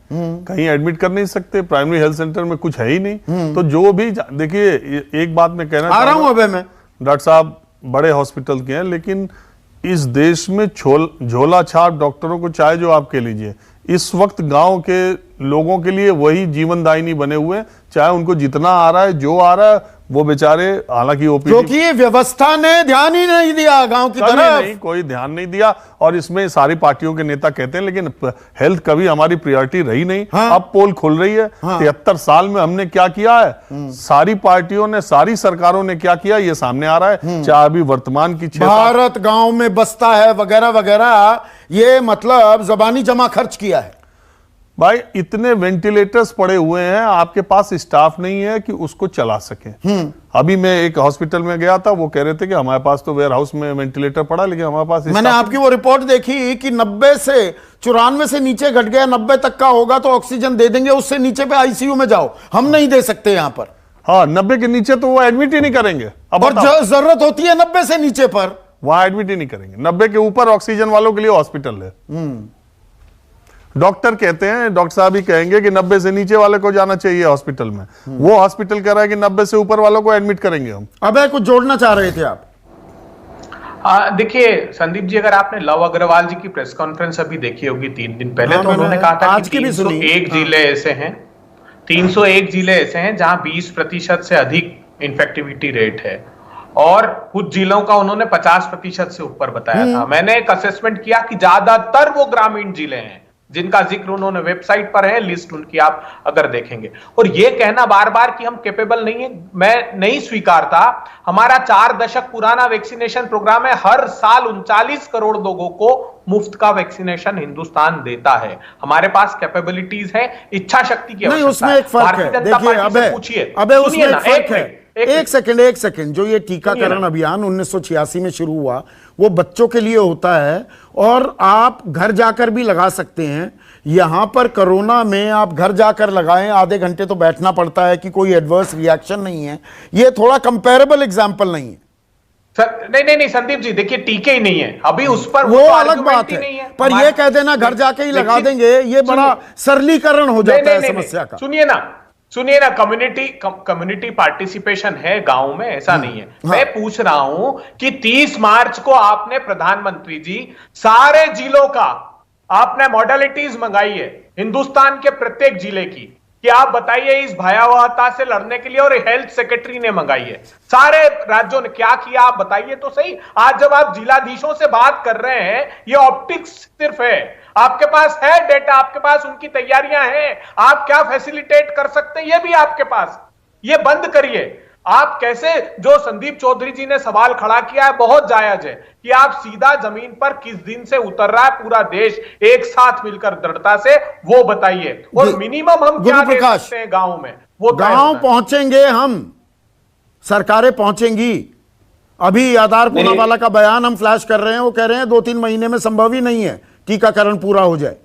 कहीं एडमिट कर नहीं सकते, प्राइमरी हेल्थ सेंटर में कुछ है ही नहीं। तो जो भी देखिए, एक बात मैं कहना आ रहा हूं अबे मैं, डॉक्टर साहब बड़े हॉस्पिटल के हैं, लेकिन इस देश में झोला छाप डॉक्टरों को चाहे जो आप कह लीजिए, इस वक्त गांव के लोगों के लिए वही जीवनदायिनी बने हुए हैं। चाहे उनको जितना आ रहा है, जो आ रहा है, वो बेचारे, हालांकि ओपीडी, क्योंकि व्यवस्था ने ध्यान ही नहीं दिया गांव की तरफ, नहीं, कोई ध्यान नहीं दिया। और इसमें सारी पार्टियों के नेता कहते हैं, लेकिन हेल्थ कभी हमारी प्रायोरिटी रही नहीं। हाँ। अब पोल खुल रही है। 73 साल में हमने क्या किया है, सारी पार्टियों ने, सारी सरकारों ने क्या किया, ये सामने आ रहा है। चाहे अभी वर्तमान की भारत गांव में बसता है वगैरह वगैरह, ये मतलब जबानी जमा खर्च किया है। भाई इतने वेंटिलेटर्स पड़े हुए हैं, आपके पास स्टाफ नहीं है कि उसको चला सके। अभी मैं एक हॉस्पिटल में गया था, वो कह रहे थे कि हमारे पास तो वेयर हाउस में वेंटिलेटर पड़ा, लेकिन हमारे पास, मैंने आपकी वो रिपोर्ट देखी कि 90 से 94 से नीचे घट गया, 90 तक का होगा तो ऑक्सीजन दे देंगे, उससे नीचे पे आईसीयू में जाओ, हम नहीं दे सकते यहां पर। हाँ, 90 के नीचे तो वो एडमिट ही नहीं करेंगे। अब और जरूरत होती है 90 से नीचे पर, वहां एडमिट ही नहीं करेंगे। 90 के ऊपर ऑक्सीजन वालों के लिए हॉस्पिटल है। डॉक्टर कहते हैं, डॉक्टर साहब ही कहेंगे कि 90 से नीचे वाले को जाना चाहिए हॉस्पिटल में। वो हॉस्पिटल कह रहा है कि 90 से ऊपर वालों को एडमिट करेंगे हम। अबे कुछ जोड़ना चाह रहे थे आप? देखिए संदीप जी, अगर आपने लव अग्रवाल जी की प्रेस कॉन्फ्रेंस अभी देखी होगी 3 दिन पहले, तो उन्होंने कहा था कि 301 जिले ऐसे हैं, 301 जिले ऐसे हैं जहां 20% से अधिक इन्फेक्टिविटी रेट है, और कुछ जिलों का उन्होंने 50% से ऊपर बताया था। मैंने एक असेसमेंट किया कि ज्यादातर वो ग्रामीण जिले हैं, जिनका जिक्र उन्होंने वेबसाइट पर है, लिस्ट उनकी आप अगर देखेंगे। और ये कहना बार बार कि हम कैपेबल नहीं है, मैं नहीं स्वीकारता। हमारा 4 दशक पुराना वैक्सीनेशन प्रोग्राम है, हर साल 39 करोड़ लोगों को मुफ्त का वैक्सीनेशन हिंदुस्तान देता है। हमारे पास कैपेबिलिटीज है, इच्छा शक्ति की नहीं, उसमें एक फर्क है। देखिए अबे उसमें एक फर्क है। एक सेकंड, जो ये टीकाकरण अभियान 1986 में शुरू हुआ, वो बच्चों के लिए होता है और आप घर जाकर भी लगा सकते हैं। यहां पर कोरोना में आप घर जाकर लगाएं, आधे घंटे तो बैठना पड़ता है कि कोई एडवर्स रिएक्शन नहीं है। ये थोड़ा कंपेरेबल एग्जांपल नहीं है सर। नहीं संदीप जी, देखिए टीके ही नहीं है अभी, उस पर वो अलग बात है, पर ये कह देना घर जाके ही लगा देंगे, ये बड़ा सरलीकरण हो जाता है समस्या का। सुनिए ना, कम्युनिटी पार्टिसिपेशन है गांव में, ऐसा नहीं है। हाँ। मैं पूछ रहा हूं कि 30 मार्च को आपने प्रधानमंत्री जी सारे जिलों का आपने मॉडलिटीज मंगाई है, हिंदुस्तान के प्रत्येक जिले की, कि आप बताइए इस भयावहता से लड़ने के लिए, और हेल्थ सेक्रेटरी ने मंगाई है। सारे राज्यों ने क्या किया आप बताइए तो सही। आज जब आप जिलाधीशों से बात कर रहे हैं, ये ऑप्टिक्स सिर्फ है, आपके पास है डेटा, आपके पास उनकी तैयारियां हैं, आप क्या फैसिलिटेट कर सकते हैं ये भी आपके पास। ये बंद करिए। आप कैसे, जो संदीप चौधरी जी ने सवाल खड़ा किया है बहुत जायज है, कि आप सीधा जमीन पर किस दिन से उतर रहा है पूरा देश एक साथ मिलकर दृढ़ता से, वो बताइए। और मिनिमम हम क्या दे सकते हैं गांव में, वो गांव पहुंचेंगे हम, सरकारें पहुंचेंगी। अभी आधार पूनावाला का बयान हम फ्लैश कर रहे हैं, वो कह रहे हैं 2-3 महीने में संभव ही नहीं है टीकाकरण पूरा हो जाए।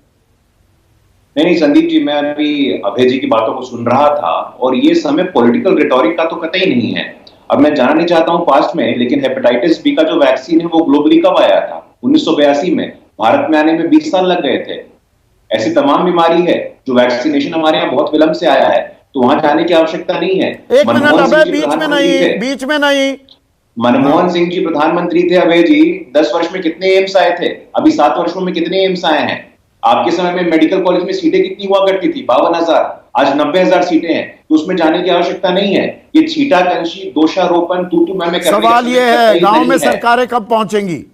नहीं संदीप जी, मैं अभी अभय जी की बातों को सुन रहा था, और ये समय पॉलिटिकल रिटोरिक का तो कतई नहीं है। अब मैं जानना नहीं चाहता हूं पास्ट में, लेकिन हेपेटाइटिस बी का जो वैक्सीन है वो ग्लोबली कब आया था? 1982 में। भारत में आने में 20 साल लग गए थे। ऐसी तमाम बीमारी है जो वैक्सीनेशन हमारे यहाँ बहुत विलंब से आया है, तो वहां जाने की आवश्यकता नहीं है। एक मिनट अभय, बीच में नहीं। मनमोहन सिंह जी प्रधानमंत्री थे अभय जी, 10 वर्ष में कितने एम्स आए थे? अभी 7 वर्षों में कितने एम्स आए हैं? आपके समय में मेडिकल कॉलेज में सीटें कितनी हुआ करती थी? 52,000, आज 90,000 सीटें हैं। तो उसमें जाने की आवश्यकता नहीं है। ये छींटाकंशी, दोषारोपण, तू मैं सवाल ये है, गांव में सरकारें कब पहुंचेंगी?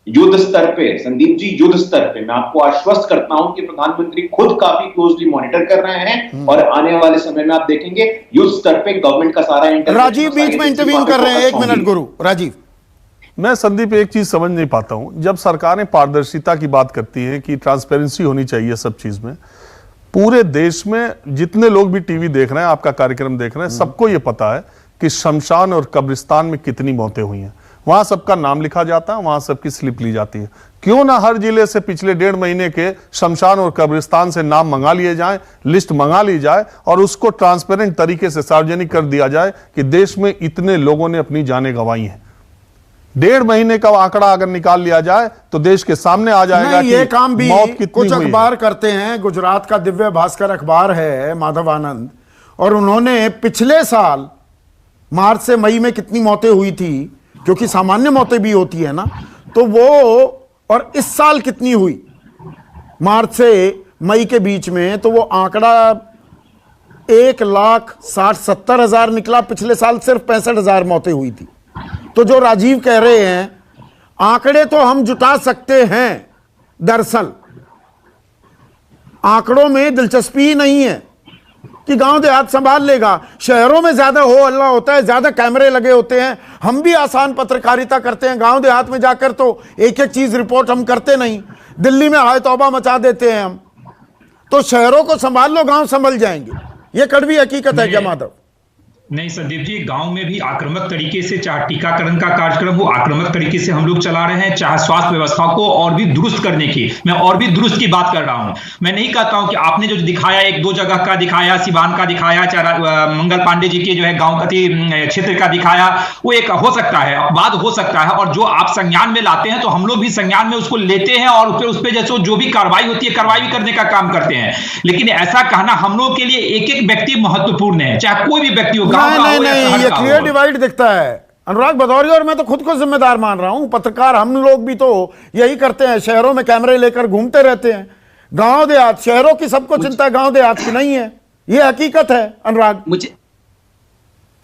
युद्ध स्तर पे संदीप जी, युद्ध स्तर पे मैं आपको आश्वस्त करता हूं कि प्रधानमंत्री खुद काफी क्लोजली मॉनिटर कर रहे हैं, और आने वाले समय में आप देखेंगे युद्ध स्तर पे गवर्नमेंट का सारा राजीव बीच में इंटरवीन कर रहे हैं, 1 मिनट गुरु। राजीव, मैं संदीप एक चीज समझ नहीं पाता हूं, जब सरकारें पारदर्शिता की बात करती हैं कि ट्रांसपेरेंसी होनी चाहिए सब चीज में, पूरे देश में जितने लोग भी टीवी देख रहे हैं, आपका कार्यक्रम देख रहे हैं, सबको यह पता है कि शमशान और कब्रिस्तान में कितनी मौतें हुई हैं। वहां सबका नाम लिखा जाता है, वहां सबकी स्लिप ली जाती है। क्यों ना हर जिले से पिछले 1.5 महीने के शमशान और कब्रिस्तान से नाम मंगा लिए जाएं, लिस्ट मंगा ली जाए, और उसको ट्रांसपेरेंट तरीके से सार्वजनिक कर दिया जाए कि देश में इतने लोगों ने अपनी जानें गंवाई हैं। 1.5 महीने का आंकड़ा अगर निकाल लिया जाए तो देश के सामने आ जाएगा नहीं, ये काम भी मौत कितनी कुछ हुई अखबार करते हैं। गुजरात का दिव्य भास्कर अखबार है, माधव आनंद, और उन्होंने पिछले साल मार्च से मई में कितनी मौतें हुई थी, क्योंकि सामान्य मौतें भी होती है ना, तो वो, और इस साल कितनी हुई मार्च से मई के बीच में, तो वो आंकड़ा 1,60,70,000 निकला। पिछले साल सिर्फ 65,000 मौतें हुई थी। तो जो राजीव कह रहे हैं, आंकड़े तो हम जुटा सकते हैं, दरअसल आंकड़ों में दिलचस्पी ही नहीं है कि गांव देहात संभाल लेगा। शहरों में ज्यादा हो हल्ला होता है, ज्यादा कैमरे लगे होते हैं। हम भी आसान पत्रकारिता करते हैं, गांव देहात में जाकर तो एक एक चीज रिपोर्ट हम करते नहीं। दिल्ली में हाय तौबा मचा देते हैं हम। तो शहरों को संभाल लो, गांव संभल जाएंगे। ये कड़वी हकीकत है क्या माधव? नहीं संदीप जी, गांव में भी आक्रामक तरीके से, चाहे टीकाकरण का कार्यक्रम हो, आक्रामक तरीके से हम लोग चला रहे हैं, चाहे स्वास्थ्य व्यवस्था को और भी दुरुस्त करने की, मैं और भी दुरुस्त की बात कर रहा हूं। मैं नहीं कहता हूं कि आपने जो दिखाया, 1-2 जगह का दिखाया, सिवान का दिखाया, चाहे मंगल पांडे जी के जो है गांव क्षेत्र का दिखाया, वो एक हो सकता है, बात हो सकता है। और जो आप संज्ञान में लाते हैं तो हम लोग भी संज्ञान में उसको लेते हैं और उस पर जैसे जो भी कार्रवाई होती है, कार्रवाई भी करने का काम करते हैं। लेकिन ऐसा कहना हम लोग के लिए एक एक व्यक्ति महत्वपूर्ण है, चाहे कोई भी व्यक्ति हो, नहीं, ये क्लियर डिवाइड दिखता है। अनुराग भदौरिया और मैं तो खुद को जिम्मेदार मान रहा हूं। पत्रकार हम लोग भी तो यही करते हैं, शहरों में कैमरे लेकर घूमते रहते हैं। गांव देहात, शहरों की सबको चिंता है, गांव देहात की नहीं है। ये हकीकत है अनुराग। मुझे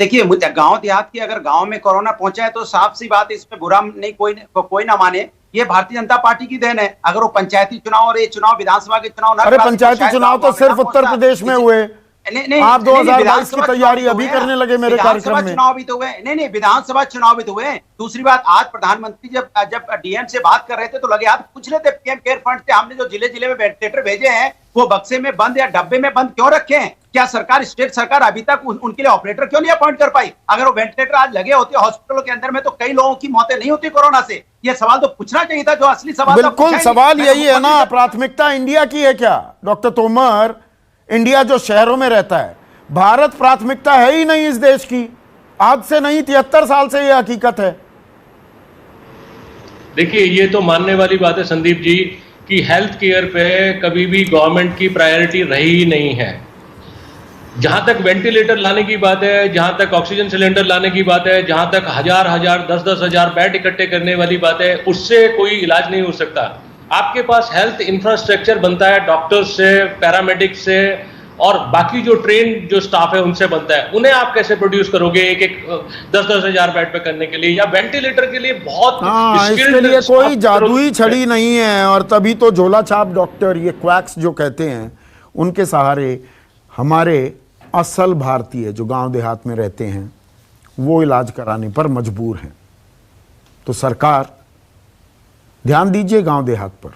देखिए, गांव देहात की अगर गांव में कोरोना पहुंचा है तो साफ सी बात, इसमें बुरा नहीं, कोई ना माने, ये भारतीय जनता पार्टी की देन है। अगर वो पंचायती चुनाव और ये चुनाव विधानसभा के चुनाव, अरे पंचायती चुनाव तो सिर्फ उत्तर प्रदेश में हुए। नहीं, आप 2022 की तैयारी अभी करने लगे मेरे कार्यक्रम में। चुनाव भी तो हुए, नहीं विधानसभा चुनाव भी तो हुए। दूसरी बात, आज प्रधानमंत्री जब डीएम से बात कर रहे थे तो लगे हाथ पूछ लेते, पीएम केयर फंड से हमने जो जिले जिले में वेंटिलेटर भेजे हैं वो बक्से में बंद या डब्बे में बंद क्यों रखे हैं? क्या सरकार, स्टेट सरकार अभी तक उनके लिए ऑपरेटर क्यों नहीं अपॉइंट कर पाई? अगर वो वेंटिलेटर आज लगे होते हॉस्पिटलों के अंदर में तो कई लोगों की मौतें नहीं होती कोरोना से। ये सवाल तो पूछना चाहिए था, जो असली सवाल। बिल्कुल, सवाल यही है ना, प्राथमिकता इंडिया की है क्या डॉक्टर तोमर? इंडिया जो शहरों में रहता है, भारत प्राथमिकता है ही नहीं इस देश की। आज से नहीं, 73 साल से यह हकीकत है। देखिए, ये तो मानने वाली बात है संदीप जी कि हेल्थ केयर पे कभी भी गवर्नमेंट की प्रायोरिटी रही ही नहीं है। जहां तक वेंटिलेटर लाने की बात है, जहां तक ऑक्सीजन सिलेंडर लाने की बात है, जहां तक 1000 10 हजार बेड इकट्ठे करने वाली बात है, उससे कोई इलाज नहीं हो सकता। आपके पास हेल्थ इंफ्रास्ट्रक्चर बनता है डॉक्टर्स से, पैरामेडिक्स से और बाकी जो ट्रेन जो स्टाफ है उनसे बनता है। उन्हें आप कैसे प्रोड्यूस करोगे एक 10 हजार बेड पे करने के लिए या वेंटिलेटर के लिए? बहुत इसके लिए कोई जादुई छड़ी नहीं है। और तभी तो झोला छाप डॉक्टर, ये क्वैक्स जो कहते हैं, उनके सहारे हमारे असल भारतीय जो गांव देहात में रहते हैं वो इलाज कराने पर मजबूर हैं। तो सरकार ध्यान दीजिए गांव देहात पर,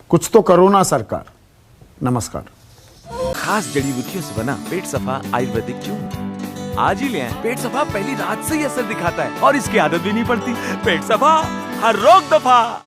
कुछ तो करो ना सरकार। नमस्कार। खास जड़ी बूटियों से बना पेट सफा आयुर्वेदिक चूर्ण आज ही ले आएं। पेट सफा पहली रात से ही असर दिखाता है और इसकी आदत भी नहीं पड़ती। पेट सफा, हर रोग दफा।